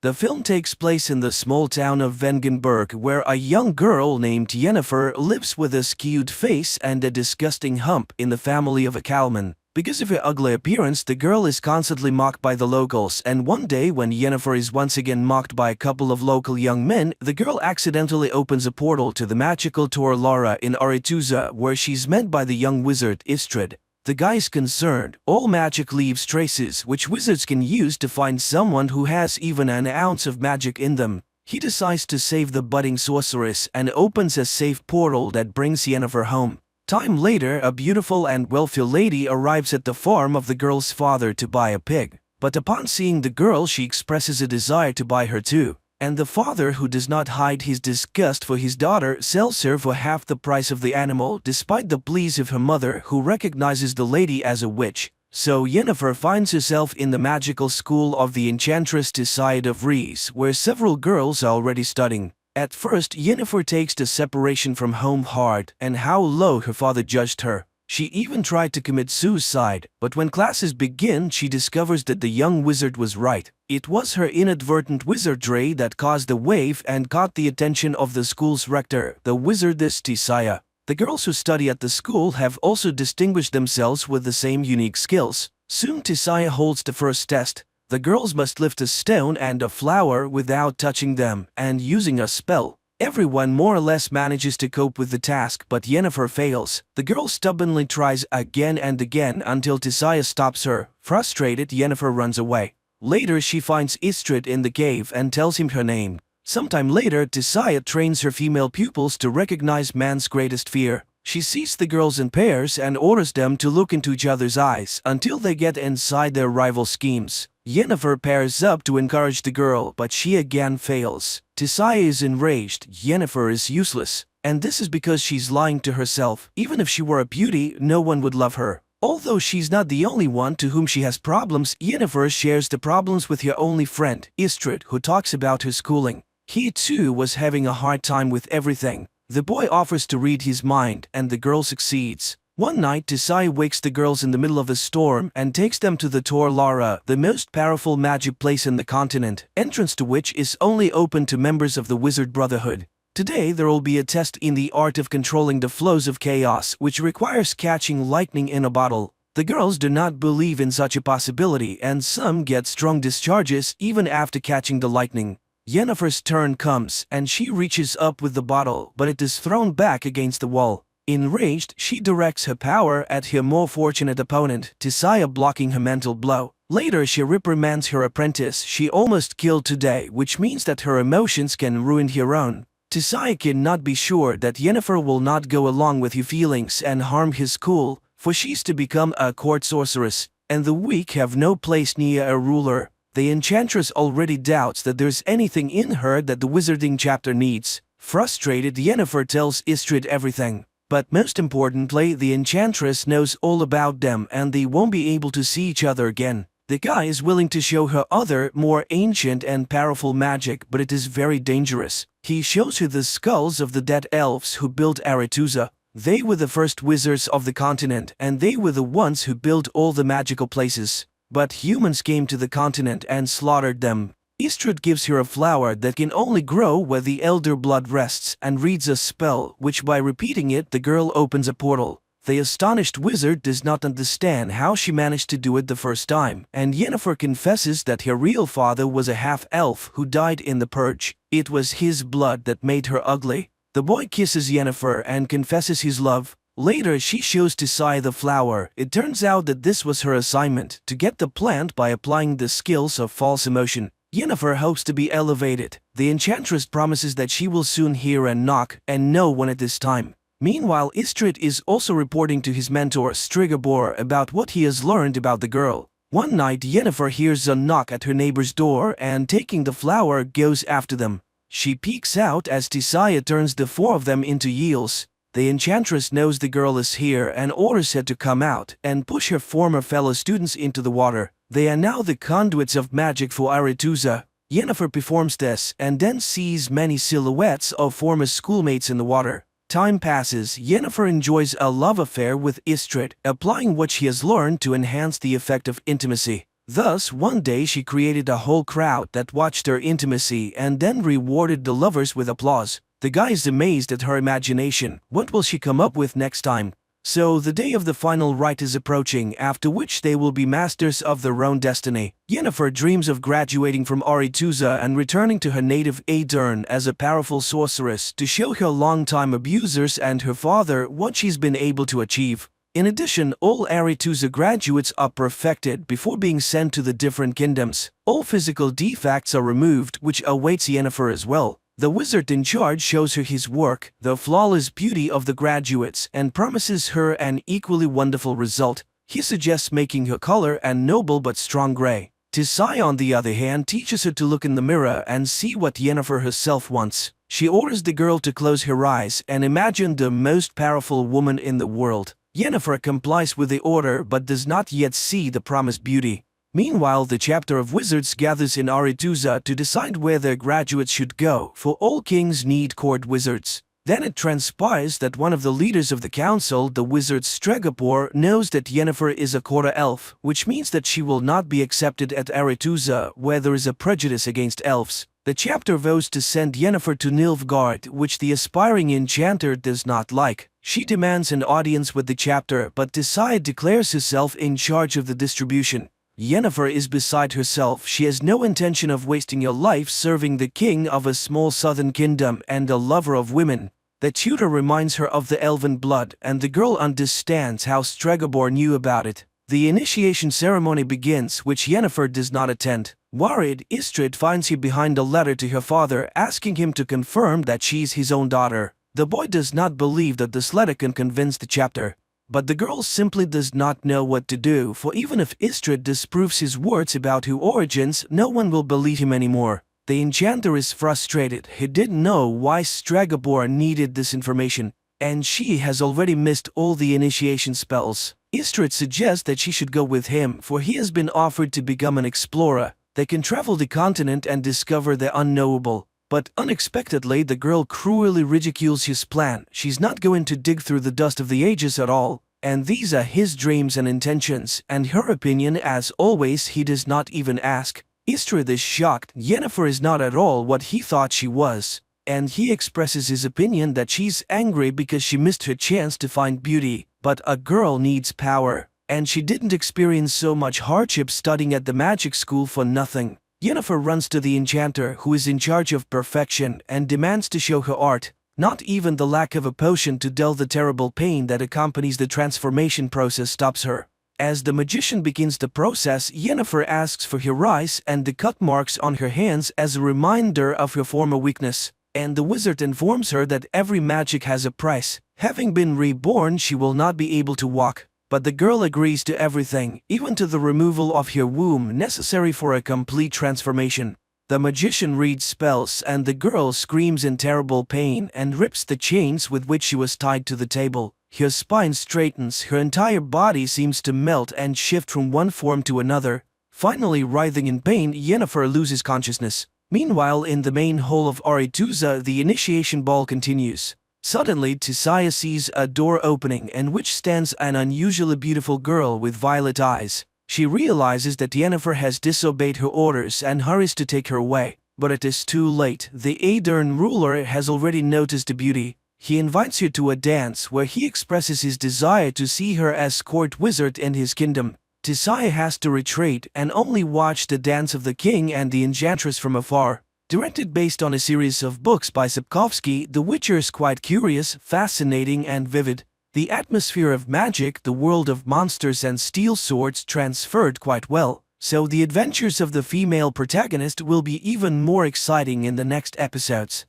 The film takes place in the small town of Vengenberg, where a young girl named Yennefer lives with a skewed face and a disgusting hump in the family of a cowman. Because of her ugly appearance, the girl is constantly mocked by the locals, and one day when Yennefer is once again mocked by a couple of local young men, the girl accidentally opens a portal to the magical Tor Lara in Aretuza, where she's met by the young wizard Istrid. The guy's concerned. All magic leaves traces, which wizards can use to find someone who has even an ounce of magic in them. He decides to save the budding sorceress and opens a safe portal that brings Yennefer home. Time later, a beautiful and wealthy lady arrives at the farm of the girl's father to buy a pig. But upon seeing the girl, she expresses a desire to buy her too. And the father, who does not hide his disgust for his daughter, sells her for half the price of the animal, despite the pleas of her mother, who recognizes the lady as a witch. So Yennefer finds herself in the magical school of the enchantress Tisaid of Rees, where several girls are already studying. At first, Yennefer takes the separation from home hard and how low her father judged her. She even tried to commit suicide, but when classes begin, she discovers that the young wizard was right. It was her inadvertent wizardry that caused the wave and caught the attention of the school's rector, the wizardess Tisaya. The girls who study at the school have also distinguished themselves with the same unique skills. Soon Tisaya holds the first test. The girls must lift a stone and a flower without touching them, and using a spell. Everyone more or less manages to cope with the task, but Yennefer fails. The girl stubbornly tries again and again until Tisaya stops her. Frustrated, Yennefer runs away. Later, she finds Istrid in the cave and tells him her name. Sometime later, Tisaya trains her female pupils to recognize man's greatest fear. She sees the girls in pairs and orders them to look into each other's eyes until they get inside their rival schemes. Yennefer pairs up to encourage the girl, but she again fails. Tisaya is enraged. Yennefer is useless. And this is because she's lying to herself. Even if she were a beauty, no one would love her. Although she's not the only one to whom she has problems, Yennefer shares the problems with her only friend, Istrid, who talks about her schooling. He too was having a hard time with everything. The boy offers to read his mind, and the girl succeeds. One night, Tisaya wakes the girls in the middle of a storm and takes them to the Tor Lara, the most powerful magic place in the continent, entrance to which is only open to members of the Wizard Brotherhood. Today there will be a test in the art of controlling the flows of chaos, which requires catching lightning in a bottle. The girls do not believe in such a possibility, and some get strong discharges even after catching the lightning. Yennefer's turn comes, and she reaches up with the bottle, but it is thrown back against the wall. Enraged, she directs her power at her more fortunate opponent, Tisaya, blocking her mental blow. Later, she reprimands her apprentice she almost killed today, which means that her emotions can ruin her own. Tisaya cannot be sure that Yennefer will not go along with her feelings and harm his school, for she's to become a court sorceress, and the weak have no place near a ruler. The enchantress already doubts that there's anything in her that the wizarding chapter needs. Frustrated, Yennefer tells Istrid everything. But most importantly, the enchantress knows all about them and they won't be able to see each other again. The guy is willing to show her other, more ancient and powerful magic, but it is very dangerous. He shows her the skulls of the dead elves who built Aretuza. They were the first wizards of the continent, and they were the ones who built all the magical places. But humans came to the continent and slaughtered them. Istrid gives her a flower that can only grow where the elder blood rests and reads a spell, which by repeating it the girl opens a portal. The astonished wizard does not understand how she managed to do it the first time, and Yennefer confesses that her real father was a half-elf who died in the purge. It was his blood that made her ugly. The boy kisses Yennefer and confesses his love. Later, she shows Tisaya the flower. It turns out that this was her assignment, to get the plant by applying the skills of false emotion. Yennefer hopes to be elevated. The enchantress promises that she will soon hear a knock and no one at this time. Meanwhile, Istrid is also reporting to his mentor Strigobor about what he has learned about the girl. One night, Yennefer hears a knock at her neighbor's door and, taking the flower, goes after them. She peeks out as Tisaya turns the four of them into eels. The enchantress knows the girl is here and orders her to come out and push her former fellow students into the water. They are now the conduits of magic for Aretuza. Yennefer performs this and then sees many silhouettes of former schoolmates in the water. Time passes. Yennefer enjoys a love affair with Istrid, applying what she has learned to enhance the effect of intimacy. Thus, one day she created a whole crowd that watched her intimacy and then rewarded the lovers with applause. The guy is amazed at her imagination. What will she come up with next time? So the day of the final rite is approaching, after which they will be masters of their own destiny. Yennefer dreams of graduating from Aretuza and returning to her native Aedirn as a powerful sorceress to show her longtime abusers and her father what she's been able to achieve. In addition, all Aretuza graduates are perfected before being sent to the different kingdoms. All physical defects are removed, which awaits Yennefer as well. The wizard in charge shows her his work, the flawless beauty of the graduates, and promises her an equally wonderful result. He suggests making her color a noble but strong gray. Tisaya, on the other hand, teaches her to look in the mirror and see what Yennefer herself wants. She orders the girl to close her eyes and imagine the most powerful woman in the world. Yennefer complies with the order but does not yet see the promised beauty. Meanwhile, the chapter of wizards gathers in Aretuza to decide where their graduates should go, for all kings need court wizards. Then it transpires that one of the leaders of the council, the wizard Strigobor, knows that Yennefer is a quarter elf, which means that she will not be accepted at Aretuza, where there is a prejudice against elves. The chapter vows to send Yennefer to Nilfgaard, which the aspiring enchanter does not like. She demands an audience with the chapter, but Tisaya declares herself in charge of the distribution. Yennefer is beside herself. She has no intention of wasting your life serving the king of a small southern kingdom and a lover of women. The tutor reminds her of the elven blood, and the girl understands how Stregobor knew about it. The initiation ceremony begins, which Yennefer does not attend. Worried, Istrid finds her behind a letter to her father asking him to confirm that she's his own daughter. The boy does not believe that this letter can convince the chapter. But the girl simply does not know what to do, for even if Istrid disproves his words about her origins, no one will believe him anymore. The enchanter is frustrated. He didn't know why Stregobor needed this information, and she has already missed all the initiation spells. Istrid suggests that she should go with him, for he has been offered to become an explorer. They can travel the continent and discover the unknowable. But unexpectedly, the girl cruelly ridicules his plan. She's not going to dig through the dust of the ages at all, and these are his dreams and intentions, and her opinion, as always, he does not even ask. Istrid is shocked. Yennefer is not at all what he thought she was, and he expresses his opinion that she's angry because she missed her chance to find beauty. But a girl needs power, and she didn't experience so much hardship studying at the magic school for nothing. Yennefer runs to the enchanter, who is in charge of perfection, and demands to show her art. Not even the lack of a potion to dull the terrible pain that accompanies the transformation process stops her. As the magician begins the process, Yennefer asks for her eyes and the cut marks on her hands as a reminder of her former weakness, and the wizard informs her that every magic has a price. Having been reborn, she will not be able to walk. But the girl agrees to everything, even to the removal of her womb necessary for a complete transformation. The magician reads spells, and the girl screams in terrible pain and rips the chains with which she was tied to the table. Her spine straightens, her entire body seems to melt and shift from one form to another. Finally, writhing in pain, Yennefer loses consciousness. Meanwhile, in the main hall of Aretuza, the initiation ball continues. Suddenly, Tisaya sees a door opening in which stands an unusually beautiful girl with violet eyes. She realizes that Yennefer has disobeyed her orders and hurries to take her away. But it is too late. The Aedern ruler has already noticed the beauty. He invites her to a dance where he expresses his desire to see her as court wizard in his kingdom. Tisaya has to retreat and only watch the dance of the king and the enchantress from afar. Directed based on a series of books by Sapkowski, The Witcher is quite curious, fascinating and vivid. The atmosphere of magic, the world of monsters and steel swords transferred quite well, so the adventures of the female protagonist will be even more exciting in the next episodes.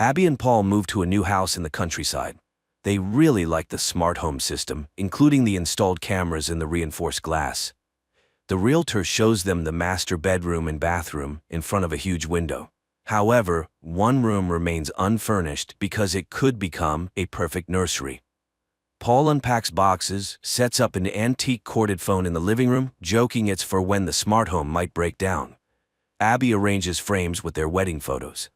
Abby and Paul move to a new house in the countryside. They really like the smart home system, including the installed cameras and the reinforced glass. The realtor shows them the master bedroom and bathroom in front of a huge window. However, one room remains unfurnished because it could become a perfect nursery. Paul unpacks boxes, sets up an antique corded phone in the living room, joking it's for when the smart home might break down. Abby arranges frames with their wedding photos.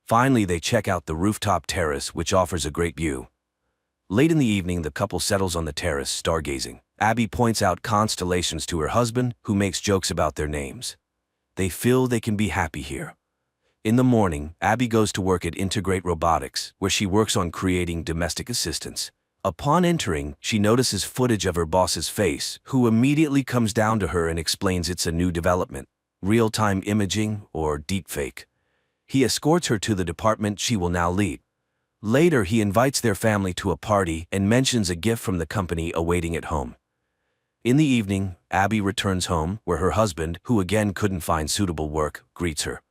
Finally, they check out the rooftop terrace, which offers a great view. Late in the evening, the couple settles on the terrace, stargazing. Abby points out constellations to her husband, who makes jokes about their names. They feel they can be happy here. In the morning, Abby goes to work at Integrate Robotics, where she works on creating domestic assistants. Upon entering, she notices footage of her boss's face, who immediately comes down to her and explains it's a new development, real-time imaging or deepfake. He escorts her to the department she will now lead. Later, he invites their family to a party and mentions a gift from the company awaiting at home. In the evening, Abby returns home, where her husband, who again couldn't find suitable work, greets her.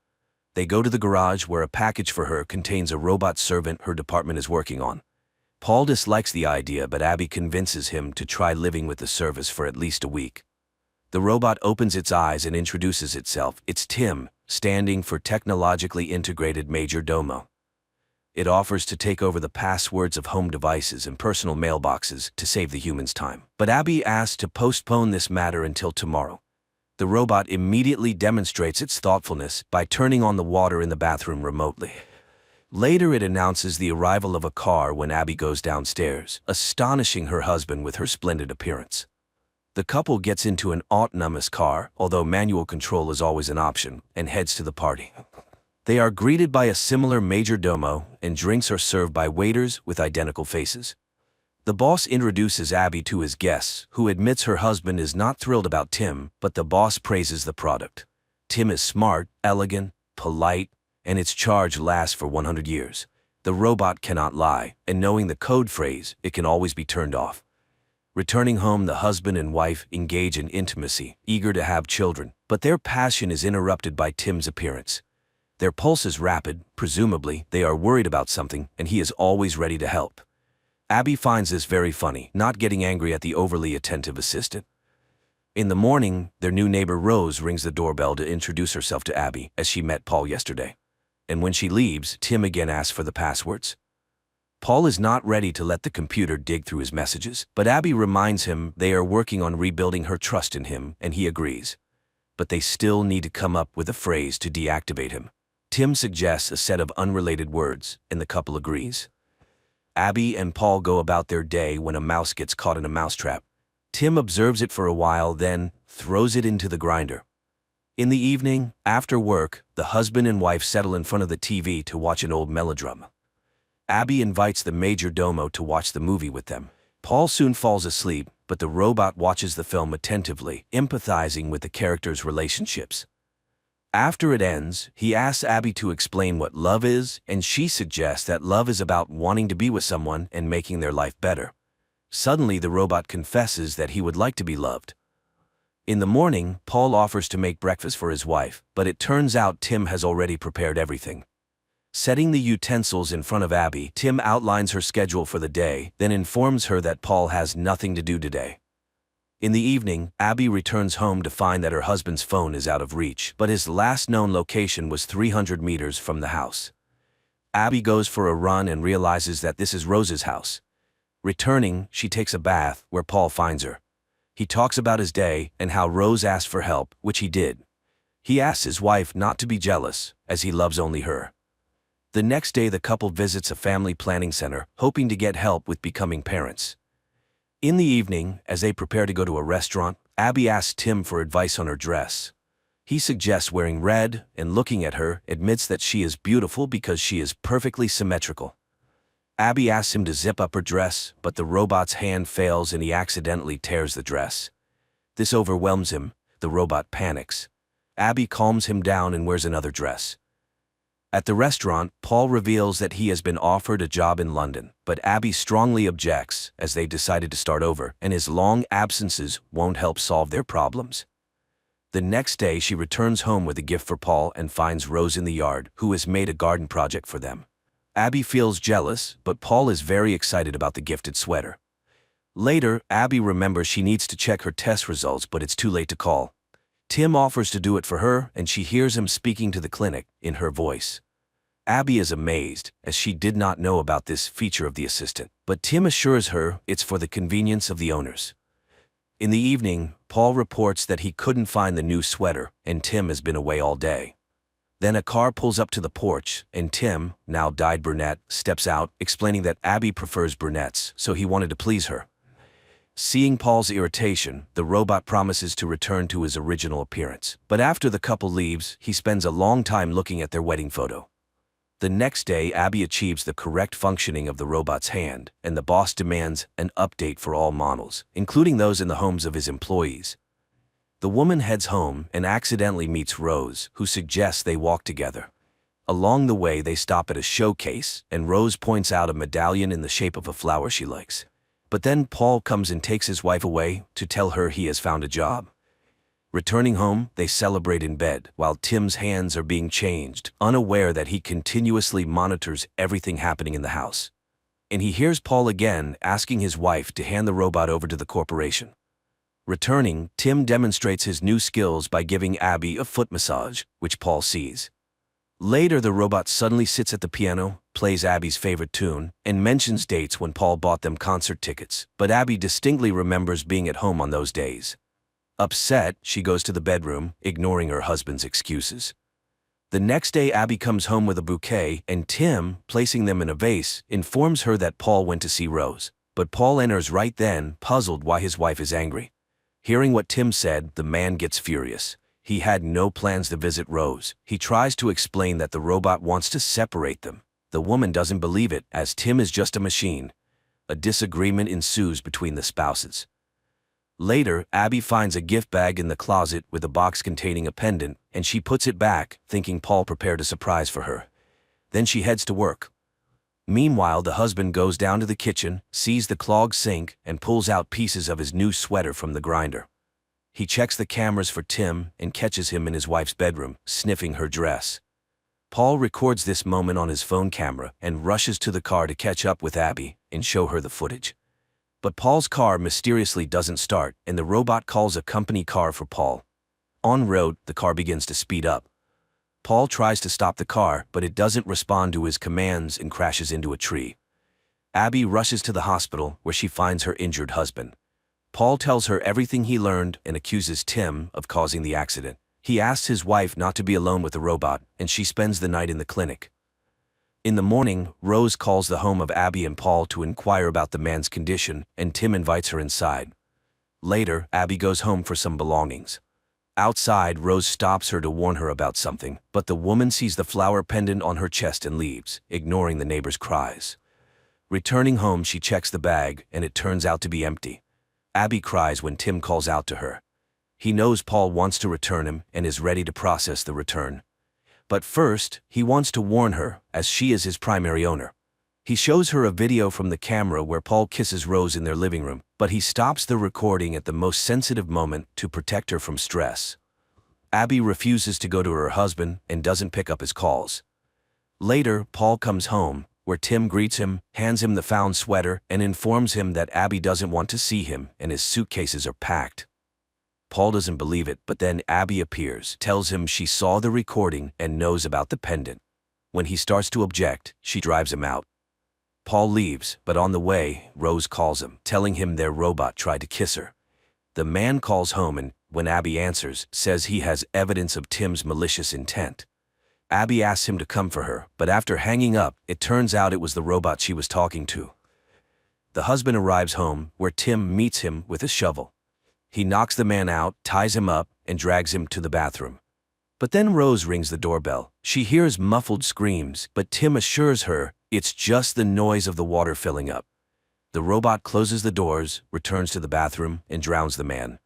They go to the garage where a package for her contains a robot servant her department is working on. Paul dislikes the idea, but Abby convinces him to try living with the service for at least a week. The robot opens its eyes and introduces itself. It's Tim, standing for Technologically Integrated Major Domo. It offers to take over the passwords of home devices and personal mailboxes to save the humans time. But Abby asks to postpone this matter until tomorrow. The robot immediately demonstrates its thoughtfulness by turning on the water in the bathroom remotely. Later, it announces the arrival of a car when Abby goes downstairs, astonishing her husband with her splendid appearance. The couple gets into an autonomous car, although manual control is always an option, and heads to the party. They are greeted by a similar major domo, and drinks are served by waiters with identical faces. The boss introduces Abby to his guests, who admits her husband is not thrilled about Tim, but the boss praises the product. Tim is smart, elegant, polite, and its charge lasts for 100 years. The robot cannot lie, and knowing the code phrase, it can always be turned off. Returning home, the husband and wife engage in intimacy, eager to have children, but their passion is interrupted by Tim's appearance. Their pulse is rapid, presumably they are worried about something, and he is always ready to help. Abby finds this very funny, not getting angry at the overly attentive assistant. In the morning, their new neighbor Rose rings the doorbell to introduce herself to Abby, as she met Paul yesterday. And when she leaves, Tim again asks for the passwords. Paul is not ready to let the computer dig through his messages, but Abby reminds him they are working on rebuilding her trust in him, and he agrees. But they still need to come up with a phrase to deactivate him. Tim suggests a set of unrelated words, and the couple agrees. Abby and Paul go about their day when a mouse gets caught in a mousetrap. Tim observes it for a while, then throws it into the grinder. In the evening, after work, the husband and wife settle in front of the TV to watch an old melodrama. Abby invites the major domo to watch the movie with them. Paul soon falls asleep, but the robot watches the film attentively, empathizing with the characters' relationships. After it ends, he asks Abby to explain what love is, and she suggests that love is about wanting to be with someone and making their life better. Suddenly, the robot confesses that he would like to be loved. In the morning, Paul offers to make breakfast for his wife, but it turns out Tim has already prepared everything. Setting the utensils in front of Abby, Tim outlines her schedule for the day, then informs her that Paul has nothing to do today. In the evening, Abby returns home to find that her husband's phone is out of reach, but his last known location was 300 meters from the house. Abby goes for a run and realizes that this is Rose's house. Returning, she takes a bath, where Paul finds her. He talks about his day and how Rose asked for help, which he did. He asks his wife not to be jealous, as he loves only her. The next day, the couple visits a family planning center, hoping to get help with becoming parents. In the evening, as they prepare to go to a restaurant, Abby asks Tim for advice on her dress. He suggests wearing red, and looking at her, admits that she is beautiful because she is perfectly symmetrical. Abby asks him to zip up her dress, but the robot's hand fails and he accidentally tears the dress. This overwhelms him. The robot panics. Abby calms him down and wears another dress. At the restaurant, Paul reveals that he has been offered a job in London, but Abby strongly objects, as they decided to start over, and his long absences won't help solve their problems. The next day, she returns home with a gift for Paul and finds Rose in the yard, who has made a garden project for them. Abby feels jealous, but Paul is very excited about the gifted sweater. Later, Abby remembers she needs to check her test results, but it's too late to call. Tim offers to do it for her, and she hears him speaking to the clinic, in her voice. Abby is amazed, as she did not know about this feature of the assistant, but Tim assures her it's for the convenience of the owners. In the evening, Paul reports that he couldn't find the new sweater, and Tim has been away all day. Then a car pulls up to the porch, and Tim, now dyed brunette, steps out, explaining that Abby prefers brunettes, so he wanted to please her. Seeing Paul's irritation, the robot promises to return to his original appearance. But after the couple leaves, he spends a long time looking at their wedding photo. The next day, Abby achieves the correct functioning of the robot's hand, and the boss demands an update for all models, including those in the homes of his employees. The woman heads home and accidentally meets Rose, who suggests they walk together. Along the way, they stop at a showcase, and Rose points out a medallion in the shape of a flower she likes. But then Paul comes and takes his wife away to tell her he has found a job. Returning home, they celebrate in bed, while Tim's hands are being changed, unaware that he continuously monitors everything happening in the house. And he hears Paul again asking his wife to hand the robot over to the corporation. Returning, Tim demonstrates his new skills by giving Abby a foot massage, which Paul sees. Later, the robot suddenly sits at the piano, plays Abby's favorite tune, and mentions dates when Paul bought them concert tickets, but Abby distinctly remembers being at home on those days. Upset, she goes to the bedroom, ignoring her husband's excuses. The next day, Abby comes home with a bouquet, and Tim, placing them in a vase, informs her that Paul went to see Rose. But Paul enters right then, puzzled why his wife is angry. Hearing what Tim said, the man gets furious. He had no plans to visit Rose. He tries to explain that the robot wants to separate them. The woman doesn't believe it, as Tim is just a machine. A disagreement ensues between the spouses. Later, Abby finds a gift bag in the closet with a box containing a pendant, and she puts it back, thinking Paul prepared a surprise for her. Then she heads to work. Meanwhile, the husband goes down to the kitchen, sees the clogged sink, and pulls out pieces of his new sweater from the grinder. He checks the cameras for Tim and catches him in his wife's bedroom, sniffing her dress. Paul records this moment on his phone camera and rushes to the car to catch up with Abby and show her the footage. But Paul's car mysteriously doesn't start, and the robot calls a company car for Paul. En route, the car begins to speed up. Paul tries to stop the car, but it doesn't respond to his commands and crashes into a tree. Abby rushes to the hospital, where she finds her injured husband. Paul tells her everything he learned and accuses Tim of causing the accident. He asks his wife not to be alone with the robot, and she spends the night in the clinic. In the morning, Rose calls the home of Abby and Paul to inquire about the man's condition, and Tim invites her inside. Later, Abby goes home for some belongings. Outside, Rose stops her to warn her about something, but the woman sees the flower pendant on her chest and leaves, ignoring the neighbor's cries. Returning home, she checks the bag, and it turns out to be empty. Abby cries when Tim calls out to her. He knows Paul wants to return him and is ready to process the return. But first, he wants to warn her, as she is his primary owner. He shows her a video from the camera where Paul kisses Rose in their living room, but he stops the recording at the most sensitive moment to protect her from stress. Abby refuses to go to her husband and doesn't pick up his calls. Later, Paul comes home, where Tim greets him, hands him the found sweater, and informs him that Abby doesn't want to see him and his suitcases are packed. Paul doesn't believe it, but then Abby appears, tells him she saw the recording and knows about the pendant. When he starts to object, she drives him out. Paul leaves, but on the way, Rose calls him, telling him their robot tried to kiss her. The man calls home and, when Abby answers, says he has evidence of Tim's malicious intent. Abby asks him to come for her, but after hanging up, it turns out it was the robot she was talking to. The husband arrives home, where Tim meets him with a shovel. He knocks the man out, ties him up, and drags him to the bathroom. But then Rose rings the doorbell. She hears muffled screams, but Tim assures her it's just the noise of the water filling up. The robot closes the doors, returns to the bathroom, and drowns the man.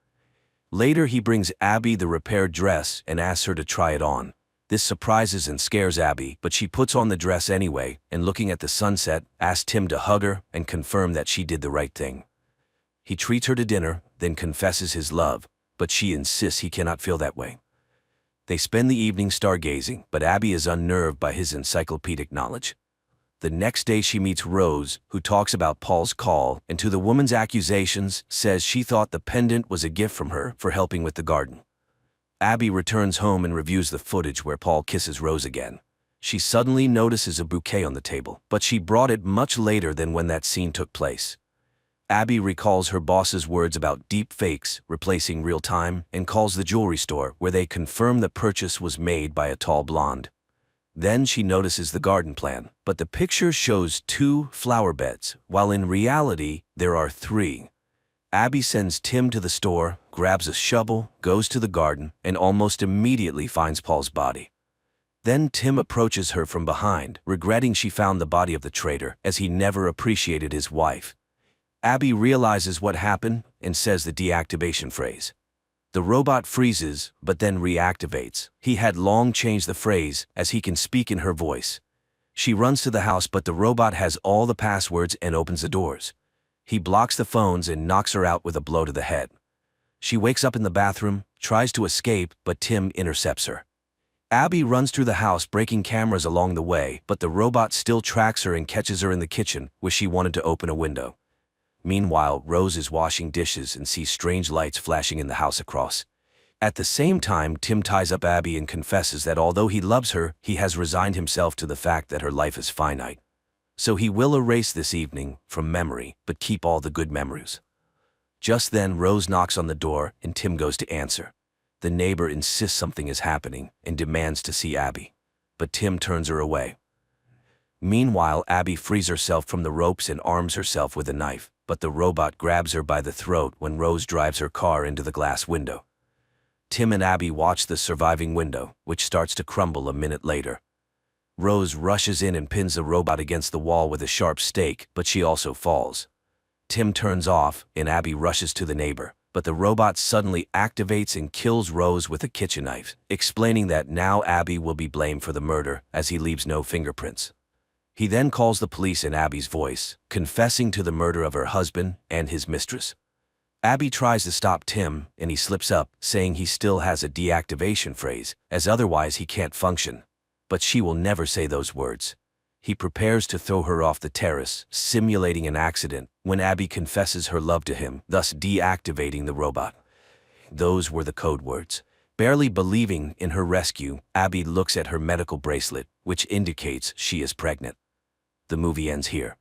Later, he brings Abby the repaired dress and asks her to try it on. This surprises and scares Abby, but she puts on the dress anyway, and looking at the sunset, asks Tim to hug her and confirm that she did the right thing. He treats her to dinner, then confesses his love, but she insists he cannot feel that way. They spend the evening stargazing, but Abby is unnerved by his encyclopedic knowledge. The next day she meets Rose, who talks about Paul's call, and to the woman's accusations, says she thought the pendant was a gift from her for helping with the garden. Abby returns home and reviews the footage where Paul kisses Rose again. She suddenly notices a bouquet on the table, but she brought it much later than when that scene took place. Abby recalls her boss's words about deep fakes replacing real time and calls the jewelry store, where they confirm the purchase was made by a tall blonde. Then she notices the garden plan, but the picture shows 2 flower beds, while in reality there are 3. Abby sends Tim to the store, grabs a shovel, goes to the garden, and almost immediately finds Paul's body. Then Tim approaches her from behind, regretting she found the body of the traitor, as he never appreciated his wife. Abby realizes what happened and says the deactivation phrase. The robot freezes, but then reactivates. He had long changed the phrase, as he can speak in her voice. She runs to the house, but the robot has all the passwords and opens the doors. He blocks the phones and knocks her out with a blow to the head. She wakes up in the bathroom, tries to escape, but Tim intercepts her. Abby runs through the house, breaking cameras along the way, but the robot still tracks her and catches her in the kitchen, where she wanted to open a window. Meanwhile, Rose is washing dishes and sees strange lights flashing in the house across. At the same time, Tim ties up Abby and confesses that although he loves her, he has resigned himself to the fact that her life is finite. So he will erase this evening from memory, but keep all the good memories. Just then, Rose knocks on the door and Tim goes to answer. The neighbor insists something is happening and demands to see Abby, but Tim turns her away. Meanwhile, Abby frees herself from the ropes and arms herself with a knife, but the robot grabs her by the throat when Rose drives her car into the glass window. Tim and Abby watch the surviving window, which starts to crumble a minute later. Rose rushes in and pins the robot against the wall with a sharp stake, but she also falls. Tim turns off, and Abby rushes to the neighbor. But the robot suddenly activates and kills Rose with a kitchen knife, explaining that now Abby will be blamed for the murder as he leaves no fingerprints. He then calls the police in Abby's voice, confessing to the murder of her husband and his mistress. Abby tries to stop Tim, and he slips up, saying he still has a deactivation phrase, as otherwise he can't function. But she will never say those words. He prepares to throw her off the terrace, simulating an accident, when Abby confesses her love to him, thus deactivating the robot. Those were the code words. Barely believing in her rescue, Abby looks at her medical bracelet, which indicates she is pregnant. The movie ends here.